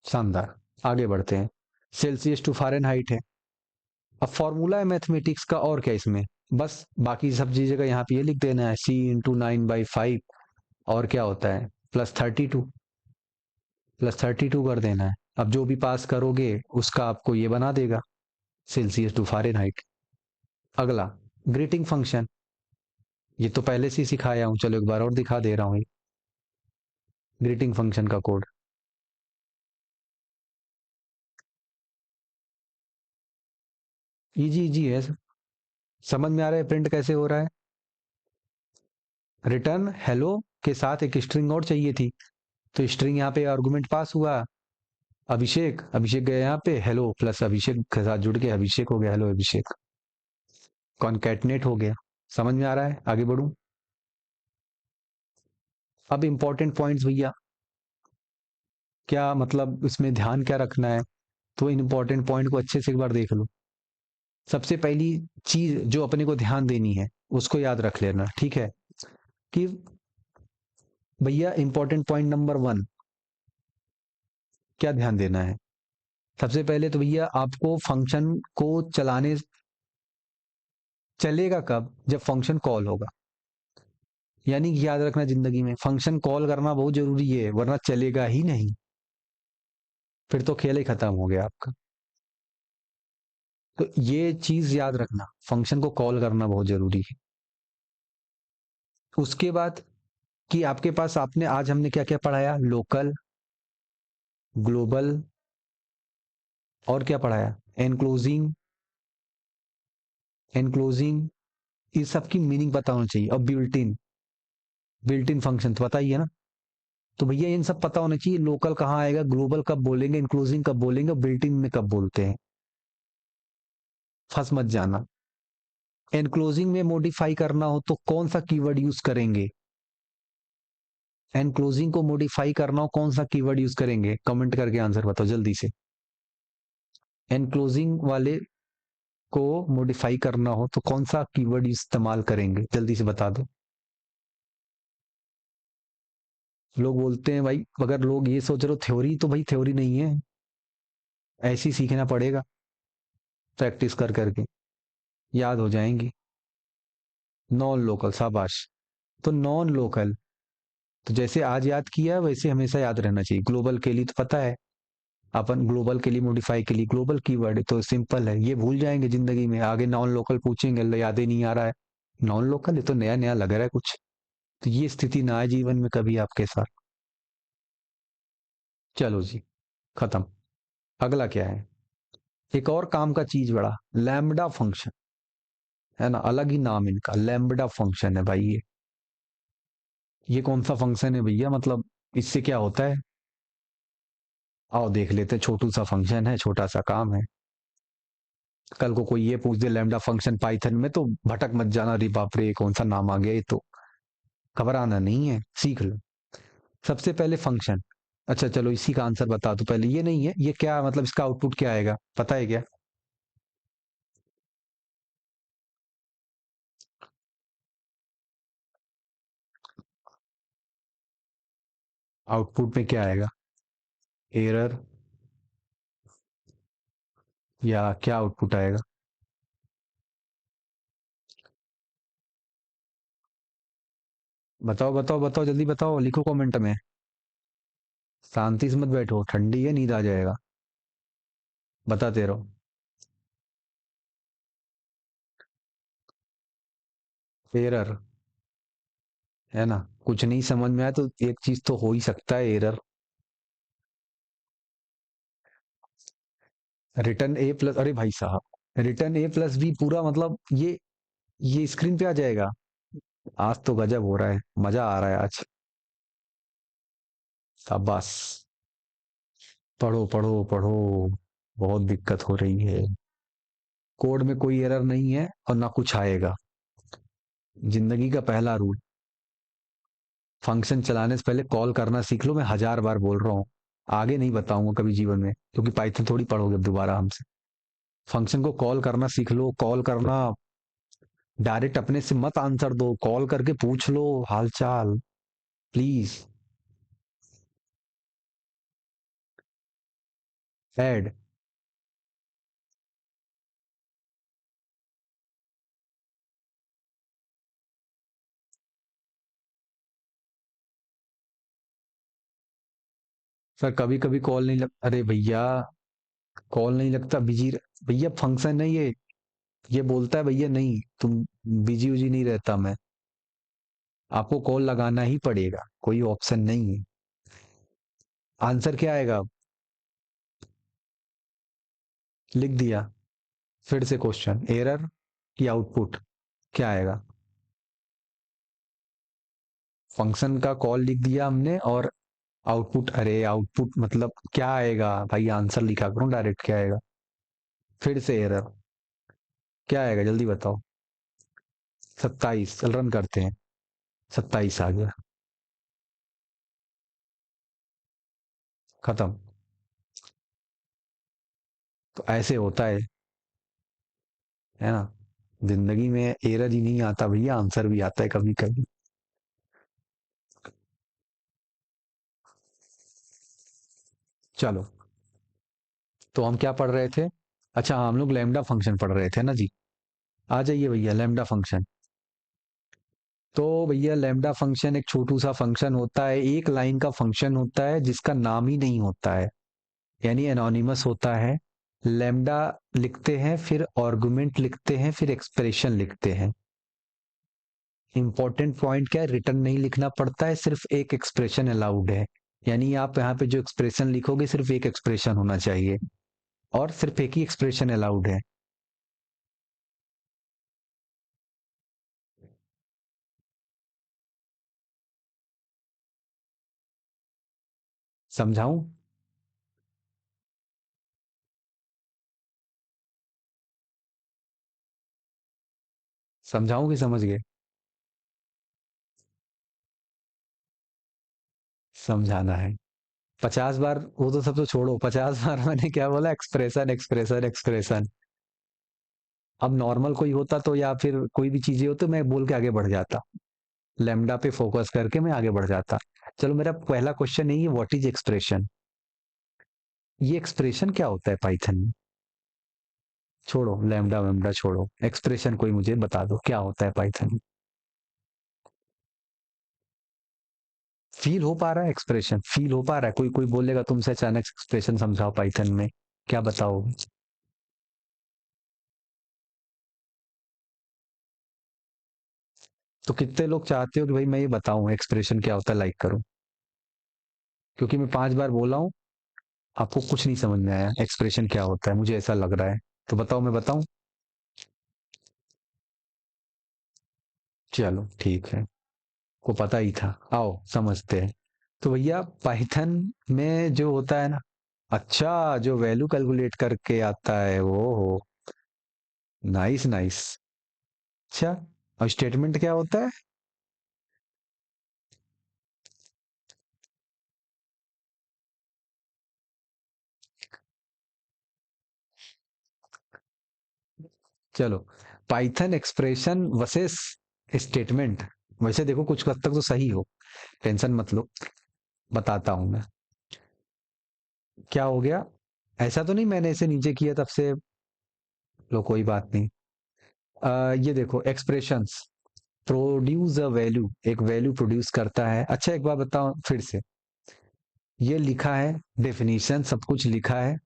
शानदार। आगे बढ़ते हैं। सेल्सियस टू फ़ारेनहाइट है। अब फॉर्मूला है मैथमेटिक्स का, और क्या इसमें, बस बाकी सब चीज़ें का यहाँ पे ये लिख देना है, C × 9/5। और क्या होता है, +32, +32 कर देना है। अब जो भी पास करोगे उसका आपको ये बना देगा, सेल्सियस टू फ़ारेनहाइट। अगला, ग्रेटिंग फंक्शन। ये तो पहले से ही सिखाया हूँ, चलो एक बार और दिखा दे रहा हूँ। ग्रेटिंग फंक्शन का कोड, इजी इजी है। समझ में आ रहा है प्रिंट कैसे हो रहा है? रिटर्न हेलो के साथ एक स्ट्रिंग और चाहिए थी, तो स्ट्रिंग यहाँ पे आर्गुमेंट पास हुआ, अभिषेक, अभिषेक गया यहाँ पे, हेलो प्लस अभिषेक के साथ जुड़ के अभिषेक हो गया, हेलो अभिषेक, कॉन्कैटनेट हो गया। समझ में आ रहा है? आगे बढ़ूं। अब इंपॉर्टेंट पॉइंट्स भैया, क्या मतलब इसमें ध्यान क्या रखना है, तो इंपॉर्टेंट पॉइंट को अच्छे से एक बार देख लो। सबसे पहली चीज जो अपने को ध्यान देनी है उसको याद रख लेना, ठीक है? कि भैया इंपॉर्टेंट पॉइंट नंबर 1, क्या ध्यान देना है? सबसे पहले तो भैया आपको फंक्शन को चलाने, चलेगा कब, जब फंक्शन कॉल होगा। यानी कि याद रखना, जिंदगी में फंक्शन कॉल करना बहुत जरूरी है, वरना चलेगा ही नहीं, फिर तो खेल ही खत्म हो गया आपका। तो ये चीज याद रखना, फंक्शन को कॉल करना बहुत जरूरी है। उसके बाद कि आपके पास, आपने आज हमने क्या क्या पढ़ाया, लोकल, ग्लोबल, और क्या पढ़ाया, एनक्लोजिंग, एनक्लोजिंग, इस सब की मीनिंग पता होना चाहिए। और built in, built in function तो पता ही है ना। तो भैया इन सब पता होना चाहिए, लोकल कहाँ आएगा, ग्लोबल कब बोलेंगे, इंक्लूसिंग कब बोलेंगे, बिल्ट इन में कब बोलते हैं, फंस मत जाना। एनक्लोजिंग में मॉडिफाई करना हो तो कौन सा कीवर्ड यूज करेंगे, एनक्लोजिंग को मॉडिफाई करना हो कौन सा कीवर्ड यूज करेंगे, कमेंट करके आंसर बताओ जल्दी से। एनक्लोजिंग वाले को मॉडिफाई करना हो तो कौन सा कीवर्ड इस्तेमाल करेंगे, जल्दी से बता दो। लोग बोलते हैं भाई, अगर लोग ये सोच रहे हो थ्योरी, तो भाई थ्योरी नहीं है, ऐसे ही सीखना पड़ेगा, प्रैक्टिस कर करके याद हो जाएंगी। नॉन लोकल, शाबाश। तो नॉन लोकल, तो जैसे आज याद किया वैसे हमेशा याद रहना चाहिए। ग्लोबल के लिए तो पता है, अपन ग्लोबल के लिए मॉडिफाई के लिए ग्लोबल कीवर्ड है, तो सिंपल है, ये भूल जाएंगे जिंदगी में, आगे नॉन लोकल पूछेंगे, याद ही नहीं आ रहा है, नॉन लोकल, ये तो नया नया लग रहा है कुछ। तो ये स्थिति ना आए जीवन में कभी आपके साथ। चलो जी, खत्म। अगला क्या है, एक और काम का चीज बड़ा, लैम्बडा फंक्शन, है ना, अलग ही नाम इनका, लैम्बडा फंक्शन है भाई ये कौन सा फंक्शन है भैया, मतलब इससे क्या होता है, आओ देख लेते हैं। छोटू सा फंक्शन है, छोटा सा काम है। कल को कोई ये पूछ दे लैम्बडा फंक्शन पाइथन में, तो भटक मत जाना, अरे बाप रे कौन सा नाम आ गया, ये तो घबराना नहीं है, सीख लो। सबसे पहले फंक्शन, अच्छा चलो इसी का आंसर बता दो पहले, ये नहीं है, ये क्या मतलब इसका आउटपुट क्या आएगा, पता है क्या? आउटपुट में क्या आएगा, एरर, या क्या आउटपुट आएगा? बताओ बताओ बताओ, जल्दी बताओ, लिखो कमेंट में। शांति से मत बैठो, ठंडी है, नींद आ जाएगा, बताते रहो। एरर, है ना, कुछ नहीं समझ में आया तो एक चीज तो हो ही सकता है, एरर। रिटर्न ए प्लस, अरे भाई साहब, रिटर्न ए प्लस बी पूरा मतलब ये स्क्रीन पे आ जाएगा। आज तो गजब हो रहा है, मजा आ रहा है आज, शाबाश। पढ़ो पढ़ो पढ़ो, बहुत दिक्कत हो रही है। कोड में कोई एरर नहीं है और ना कुछ आएगा, जिंदगी का पहला रूल। फंक्शन चलाने से पहले कॉल करना सीख लो, मैं 1000 बार बोल रहा हूँ, आगे नहीं बताऊंगा कभी जीवन में, क्योंकि पाइथन थोड़ी पढ़ोगे अब दोबारा हमसे। फंक्शन को कॉल करना सीख लो, कॉल करना। डायरेक्ट अपने से मत आंसर दो, कॉल करके पूछ लो हालचाल, प्लीज। ऐड। सर कभी कभी कॉल नहीं लग, अरे भैया कॉल नहीं लगता, बिजी। भैया फंक्शन है ये बोलता है भैया नहीं तुम, बिजी उजी नहीं रहता मैं। आपको कॉल लगाना ही पड़ेगा, कोई ऑप्शन नहीं है। आंसर क्या आएगा? लिख दिया। फिर से क्वेश्चन, एरर की आउटपुट क्या आएगा? फंक्शन का कॉल लिख दिया हमने, और आउटपुट, अरे आउटपुट मतलब क्या आएगा भाई? आंसर लिखा करो डायरेक्ट, क्या आएगा? फिर से एरर, क्या आएगा जल्दी बताओ? 27, चल रन करते हैं। 27 आ गया। खत्म। तो ऐसे होता है ना? जिंदगी में एरर ही नहीं आता भैया, आंसर भी आता है कभी कभी। चलो, तो हम क्या पढ़ रहे थे? अच्छा हाँ, हम लोग लैम्डा फंक्शन पढ़ रहे थे ना जी। आ जाइए भैया, लैम्डा फंक्शन। तो भैया लैम्डा फंक्शन एक छोटू सा फंक्शन होता है, एक लाइन का फंक्शन होता है जिसका नाम ही नहीं होता है, यानी एनोनिमस होता है। लैम्डा लिखते हैं, फिर आर्गुमेंट लिखते हैं, फिर एक्सप्रेशन लिखते हैं। इंपॉर्टेंट पॉइंट क्या है, रिटर्न नहीं लिखना पड़ता है, सिर्फ एक एक्सप्रेशन अलाउड है। यानी आप यहाँ पे जो एक्सप्रेशन लिखोगे सिर्फ एक एक्सप्रेशन होना चाहिए, और सिर्फ एक ही एक्सप्रेशन अलाउड है। समझाऊं? समझाऊं कि समझ गए? समझाना है। 50 बार वो तो सब तो छोड़ो, 50 बार मैंने क्या बोला? Expression expression expression. अब नॉर्मल कोई होता तो, या फिर कोई भी चीजें हो तो मैं बोल के आगे बढ़ जाता, लेमडा पे फोकस करके मैं आगे बढ़ जाता। चलो, मेरा पहला क्वेश्चन यही है, व्हाट इज एक्सप्रेशन? ये एक्सप्रेशन क्या होता है पाइथन में? छोड़ो लैम्डा वैम्डा, छोड़ो, एक्सप्रेशन कोई मुझे बता दो क्या होता है पाइथन में। फील हो पा रहा है एक्सप्रेशन? फील हो पा रहा है? कोई कोई बोलेगा तुमसे अचानक एक्सप्रेशन समझाओ पाइथन में, क्या बताओ? तो कितने लोग चाहते हो कि भाई मैं ये बताऊं एक्सप्रेशन क्या होता है, लाइक करो। क्योंकि मैं 5 बार बोला हूं, आपको कुछ नहीं समझ में आया एक्सप्रेशन क्या होता है, मुझे ऐसा लग रहा है। तो बताओ, मैं बताऊं? चलो ठीक है, को पता ही था, आओ समझते हैं। तो भैया पाइथन में जो होता है ना, अच्छा जो वैल्यू कैलकुलेट करके आता है वो हो, नाइस नाइस। अच्छा, और स्टेटमेंट क्या होता है? चलो, पाइथन एक्सप्रेशन वर्सेस स्टेटमेंट। वैसे देखो कुछ हद तक तो सही हो, टेंशन मत लो, बताता हूं मैं। क्या हो गया? ऐसा तो नहीं मैंने इसे नीचे किया तब से। लो कोई बात नहीं। ये देखो एक्सप्रेशंस प्रोड्यूस अ वैल्यू, एक वैल्यू प्रोड्यूस करता है। अच्छा एक बार बताओ फिर से, ये लिखा है, डेफिनेशन सब कुछ लिखा है,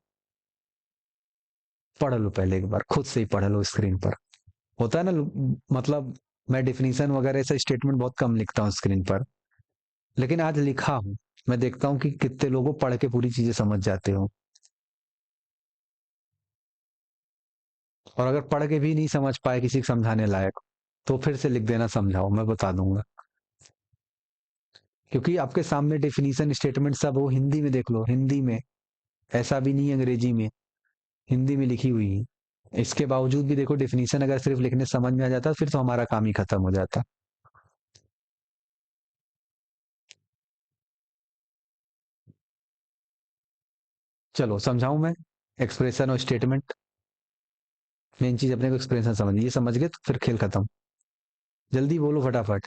पढ़ लो पहले एक बार, खुद से ही पढ़ लो स्क्रीन पर। होता है ना, मतलब मैं डेफिनेशन वगैरह ऐसा स्टेटमेंट बहुत कम लिखता हूँ स्क्रीन पर, लेकिन आज लिखा हूँ। मैं देखता हूँ कि कितने लोगों पढ़ के पूरी चीजें समझ जाते हो, और अगर पढ़ के भी नहीं समझ पाए किसी को समझाने लायक, तो फिर से लिख देना समझाओ, मैं बता दूंगा। क्योंकि आपके सामने डेफिनेशन स्टेटमेंट सब हो, हिंदी में देख लो, हिंदी में, ऐसा भी नहीं है अंग्रेजी में, हिंदी में लिखी हुई है। इसके बावजूद भी देखो, डेफिनेशन अगर सिर्फ लिखने समझ में आ जाता फिर तो हमारा काम ही खत्म हो जाता। चलो समझाऊं मैं, एक्सप्रेशन और स्टेटमेंट। मेन चीज अपने को एक्सप्रेशन समझ, ये समझ गए तो फिर खेल खत्म। जल्दी बोलो फटाफट।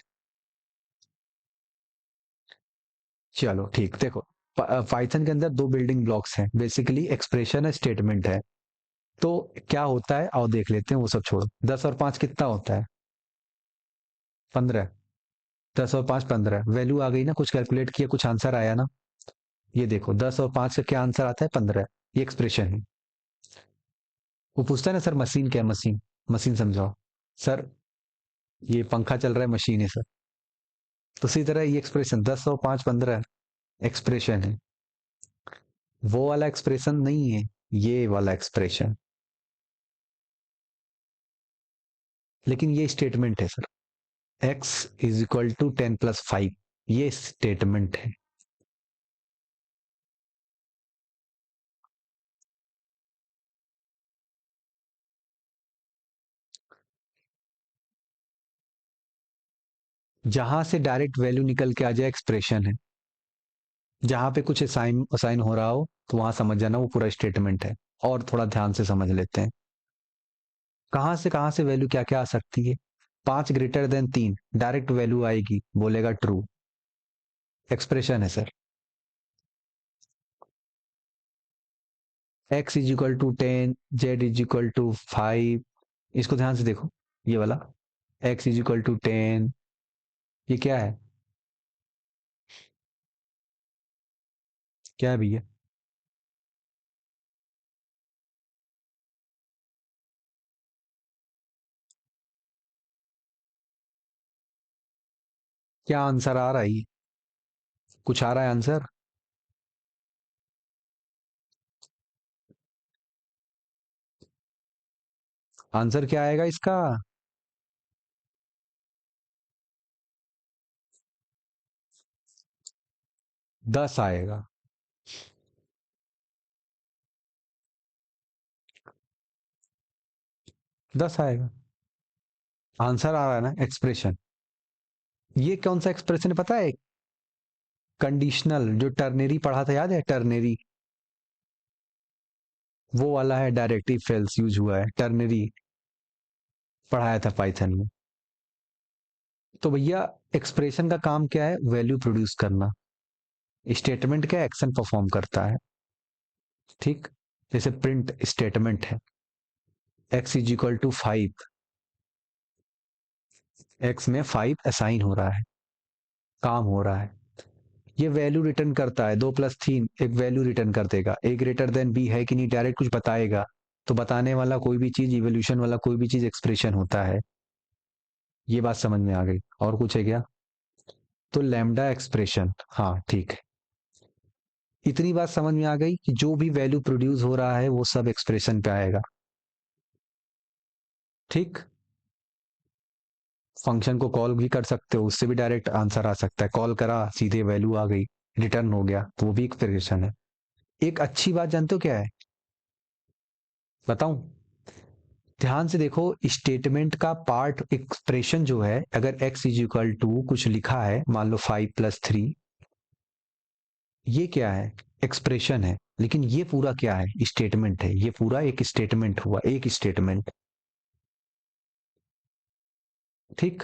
चलो ठीक, देखो पाइथन के अंदर दो बिल्डिंग ब्लॉक्स हैं, बेसिकली एक्सप्रेशन है, स्टेटमेंट है। तो क्या होता है आओ देख लेते हैं, वो सब छोड़ो। 10 और 5 कितना होता है? 15। 10 और 5 15, वैल्यू आ गई ना, कुछ कैलकुलेट किया, कुछ आंसर आया ना। ये देखो 10 और 5 का क्या आंसर आता है? 15। ये एक्सप्रेशन है। वो पूछता है ना सर मशीन क्या है, मशीन, मशीन समझाओ। सर ये पंखा चल रहा है, मशीन है सर। तो उसी तरह ये एक्सप्रेशन 10 और 5 15 एक्सप्रेशन है। वो वाला एक्सप्रेशन नहीं है, ये वाला एक्सप्रेशन। लेकिन ये स्टेटमेंट है सर। x = 10 + 5, ये स्टेटमेंट है। जहां से डायरेक्ट वैल्यू निकल के आ जाए एक्सप्रेशन है। जहां पे कुछ असाइन असाइन हो रहा हो तो वहां समझ जाना वो पूरा स्टेटमेंट है। और थोड़ा ध्यान से समझ लेते हैं, कहां से वैल्यू क्या क्या आ सकती है। 5 > 3 डायरेक्ट वैल्यू आएगी, बोलेगा ट्रू, एक्सप्रेशन है सर। x = 10, z = 5, इसको ध्यान से देखो, ये वाला x = 10, ये क्या है? क्या है भैया? क्या आंसर आ रहा है? कुछ आ रहा है आंसर? आंसर क्या आएगा इसका? 10 आएगा। 10 आएगा। आंसर आ रहा है ना, एक्सप्रेशन। ये कौन सा एक्सप्रेशन है पता है? कंडीशनल, जो टर्नेरी पढ़ा था, याद है टर्नेरी? वो वाला है, डायरेक्ट इफ एल्स यूज हुआ है, टर्नरी पढ़ाया था पाइथन में। तो भैया एक्सप्रेशन का काम क्या है? वैल्यू प्रोड्यूस करना। स्टेटमेंट क्या एक्शन परफॉर्म करता है, ठीक। जैसे प्रिंट स्टेटमेंट है, x = 5, x में 5 असाइन हो रहा है, काम हो रहा है। ये वैल्यू रिटर्न करता है, 2 + 3 एक वैल्यू रिटर्न कर देगा, ए ग्रेटर देन बी है कि नहीं, डायरेक्ट कुछ बताएगा। तो बताने वाला कोई भी चीज, इवोल्यूशन वाला कोई भी चीज एक्सप्रेशन होता है। ये बात समझ में आ गई? और कुछ है क्या? तो लैम्डा एक्सप्रेशन, हाँ ठीक है। इतनी बात समझ में आ गई कि जो भी वैल्यू प्रोड्यूस हो रहा है वो सब एक्सप्रेशन पे आएगा, ठीक। फंक्शन को कॉल भी कर सकते हो, उससे भी डायरेक्ट आंसर आ सकता है, कॉल करा सीधे वैल्यू आ गई, रिटर्न हो गया, तो वो भी एक्सप्रेशन है। एक अच्छी बात जानते हो क्या है? बताऊं? ध्यान से देखो, स्टेटमेंट का पार्ट एक्सप्रेशन जो है, अगर x = कुछ लिखा है, मान लो 5 + 3, ये क्या है? एक्सप्रेशन है। लेकिन ये पूरा क्या है? स्टेटमेंट है। ये पूरा एक स्टेटमेंट हुआ, एक स्टेटमेंट, ठीक।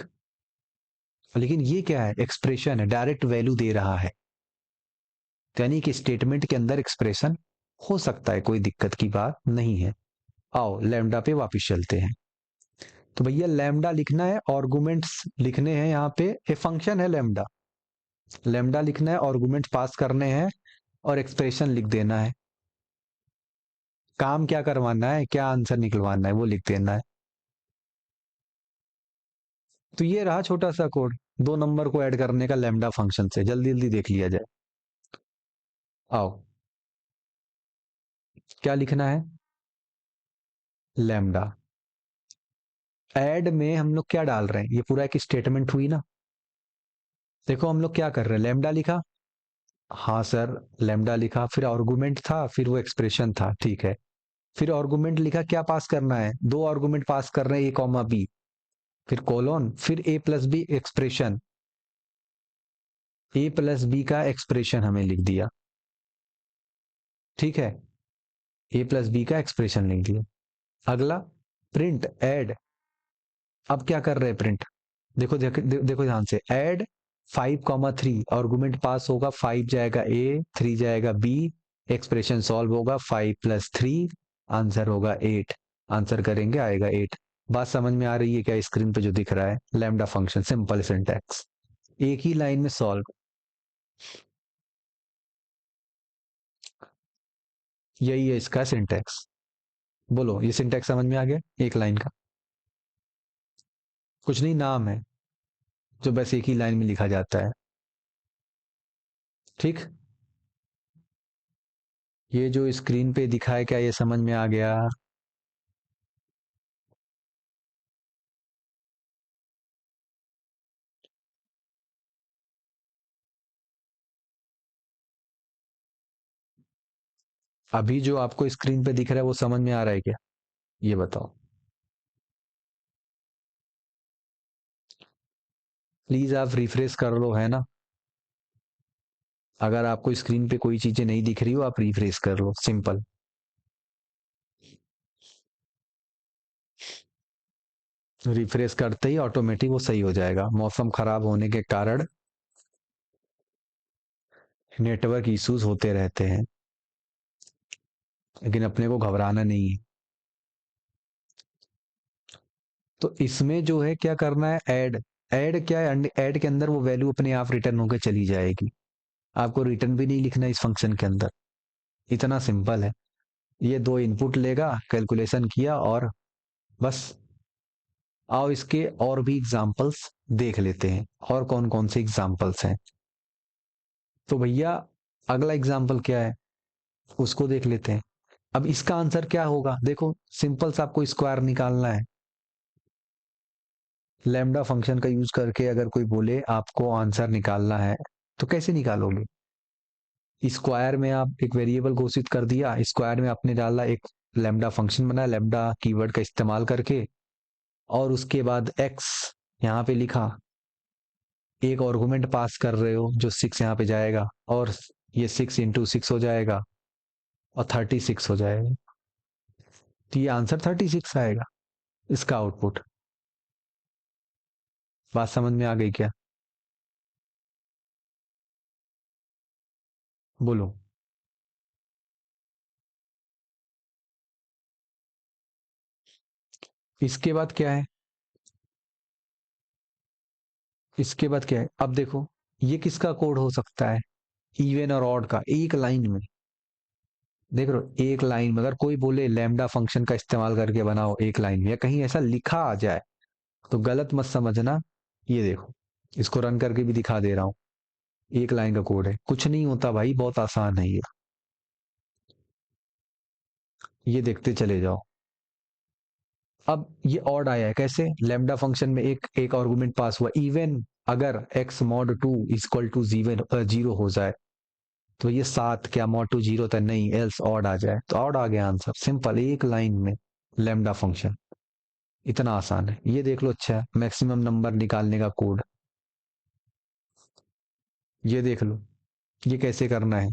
लेकिन ये क्या है? एक्सप्रेशन है, डायरेक्ट वैल्यू दे रहा है। तो यानी कि स्टेटमेंट के अंदर एक्सप्रेशन हो सकता है, कोई दिक्कत की बात नहीं है। आओ लैम्डा पे वापस चलते हैं। तो भैया लैम्डा लिखना है, आर्गुमेंट्स लिखने हैं यहाँ पे, ये फंक्शन है लैम्डा। लैम्डा लिखना है, आर्गुमेंट पास करने हैं, और एक्सप्रेशन लिख देना है। काम क्या करवाना है, क्या आंसर निकलवाना है, वो लिख देना है। तो ये रहा छोटा सा कोड, 2 नंबर को ऐड करने का लैम्डा फंक्शन से, जल्दी जल्दी देख लिया जाए। आओ, क्या लिखना है? लैम्डा। ऐड में हम लोग क्या डाल रहे हैं? ये पूरा एक स्टेटमेंट हुई ना। देखो हम लोग क्या कर रहे हैं, लैम्डा लिखा, हाँ सर, लैम्डा लिखा, फिर आर्गुमेंट था, फिर वो एक्सप्रेशन था, ठीक है। फिर आर्गुमेंट लिखा, क्या पास करना है? 2 आर्गुमेंट पास कर रहे हैं, A, B, फिर कोलोन, फिर A + B expression, A + B का एक्सप्रेशन हमें लिख दिया, ठीक है। A + B का एक्सप्रेशन लिख दिया। अगला प्रिंट ऐड। अब क्या कर रहे हैं प्रिंट, देखो देखो देखो ध्यान से, ऐड 5,3, आर्गुमेंट पास होगा, 5 जाएगा ए, 3 जाएगा बी, एक्सप्रेशन सॉल्व होगा, 5 + 3, आंसर होगा 8। आंसर करेंगे आएगा 8। बात समझ में आ रही है क्या? स्क्रीन पे जो दिख रहा है लैम्डा फंक्शन, सिंपल सिंटैक्स, एक ही लाइन में सॉल्व। यही है इसका सिंटैक्स। बोलो, ये सिंटैक्स समझ में आ गया एक लाइन का? कुछ नहीं, नाम है जो बस एक ही लाइन में लिखा जाता है। ठीक, ये जो स्क्रीन पे दिखा है क्या ये समझ में आ गया? अभी जो आपको स्क्रीन पे दिख रहा है वो समझ में आ रहा है क्या, ये बताओ? प्लीज आप रिफ्रेश कर लो, है ना? अगर आपको स्क्रीन पे कोई चीजें नहीं दिख रही हो आप रिफ्रेश कर लो, सिंपल। रिफ्रेश करते ही ऑटोमेटिक वो सही हो जाएगा। मौसम खराब होने के कारण नेटवर्क इश्यूज होते रहते हैं, लेकिन अपने को घबराना नहीं है। तो इसमें जो है क्या करना है, ऐड। ऐड क्या है, ऐड के अंदर वो वैल्यू अपने आप रिटर्न होकर चली जाएगी। आपको रिटर्न भी नहीं लिखना इस फंक्शन के अंदर, इतना सिंपल है। ये दो इनपुट लेगा, कैलकुलेशन किया और बस। आओ इसके और भी एग्जाम्पल्स देख लेते हैं, और कौन कौन से एग्जाम्पल्स हैं। तो भैया अगला एग्जाम्पल क्या है उसको देख लेते हैं। अब इसका आंसर क्या होगा, देखो सिंपल सा आपको स्क्वायर निकालना है। लैम्डा फंक्शन का यूज करके अगर कोई बोले आपको आंसर निकालना है तो कैसे निकालोगे? स्क्वायर में आप एक वेरिएबल घोषित कर दिया, स्क्वायर में आपने डाला एक लैम्डा फंक्शन बनाया लैम्डा कीवर्ड का इस्तेमाल करके, और उसके बाद एक्स यहाँ पे लिखा, एक आर्गुमेंट पास कर रहे हो जो 6 यहाँ पे जाएगा, और ये 6 × 6 हो जाएगा और 36 हो जाएगा। तो ये आंसर 36 आएगा इसका आउटपुट। बात समझ में आ गई क्या? बोलो। इसके बाद क्या है, इसके बाद क्या है, अब देखो ये किसका कोड हो सकता है, इवन और ऑड का, एक लाइन में। देख रहे हो, एक लाइन में अगर कोई बोले लैम्डा फंक्शन का इस्तेमाल करके बनाओ एक लाइन में, या कहीं ऐसा लिखा आ जाए तो गलत मत समझना। ये देखो, इसको रन करके भी दिखा दे रहा हूँ, एक लाइन का कोड है, कुछ नहीं होता भाई, बहुत आसान है ये देखते चले जाओ। अब ये ऑड आया है कैसे, लैम्डा फंक्शन में एक एक आर्गुमेंट पास हुआ, इवन अगर x mod 2 इक्वल टू 0 हो जाए, तो ये 7 क्या mod 2 0 था, नहीं, एल्स ऑड आ जाए तो ऑड आ गया आंसर, सिंपल, एक लाइन में लैम्डा फंक्शन, इतना आसान है। ये देख लो, अच्छा है, मैक्सिमम नंबर निकालने का कोड, ये देख लो ये कैसे करना है।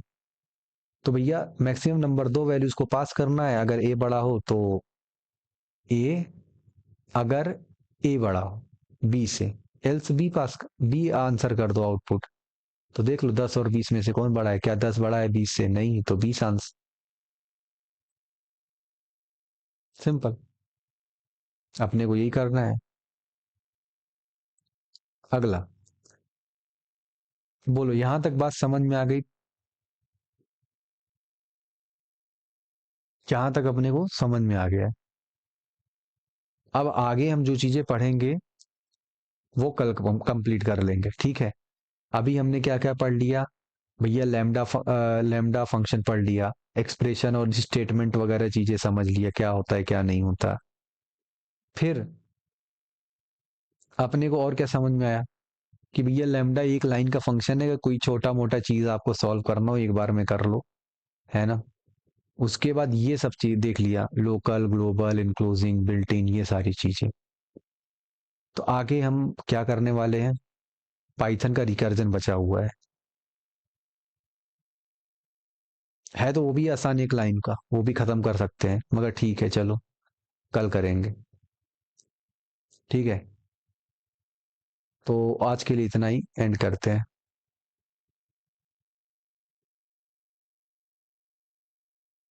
तो भैया मैक्सिमम नंबर दो वैल्यूज को पास करना है, अगर ए बड़ा हो तो ए, अगर ए बड़ा हो बी से, एल्स बी पास, बी आंसर कर दो आउटपुट। तो देख लो 10 और 20 में से कौन बड़ा है, क्या 10 बड़ा है 20 से, नहीं, तो 20 आंसर, सिंपल, अपने को यही करना है। अगला, बोलो यहां तक बात समझ में आ गई? जहां तक अपने को समझ में आ गया है। अब आगे हम जो चीजें पढ़ेंगे वो कल हम कंप्लीट कर लेंगे, ठीक है? अभी हमने क्या क्या पढ़ लिया भैया, लैम्डा फंक्शन पढ़ लिया, एक्सप्रेशन और स्टेटमेंट वगैरह चीजें समझ लिया, क्या होता है क्या नहीं होता। फिर अपने को और क्या समझ में आया कि भैया लैम्डा एक लाइन का फंक्शन है, कोई छोटा मोटा चीज आपको सॉल्व करना हो एक बार में कर लो, है ना? उसके बाद ये सब चीज देख लिया, local, global, including, built in, ये सारी चीजें। तो आगे हम क्या करने वाले हैं, पाइथन का रिकर्जन बचा हुआ है तो वो भी आसान, एक लाइन का वो भी खत्म कर सकते हैं, मगर ठीक है चलो कल करेंगे। ठीक है, तो आज के लिए इतना ही, एंड करते हैं।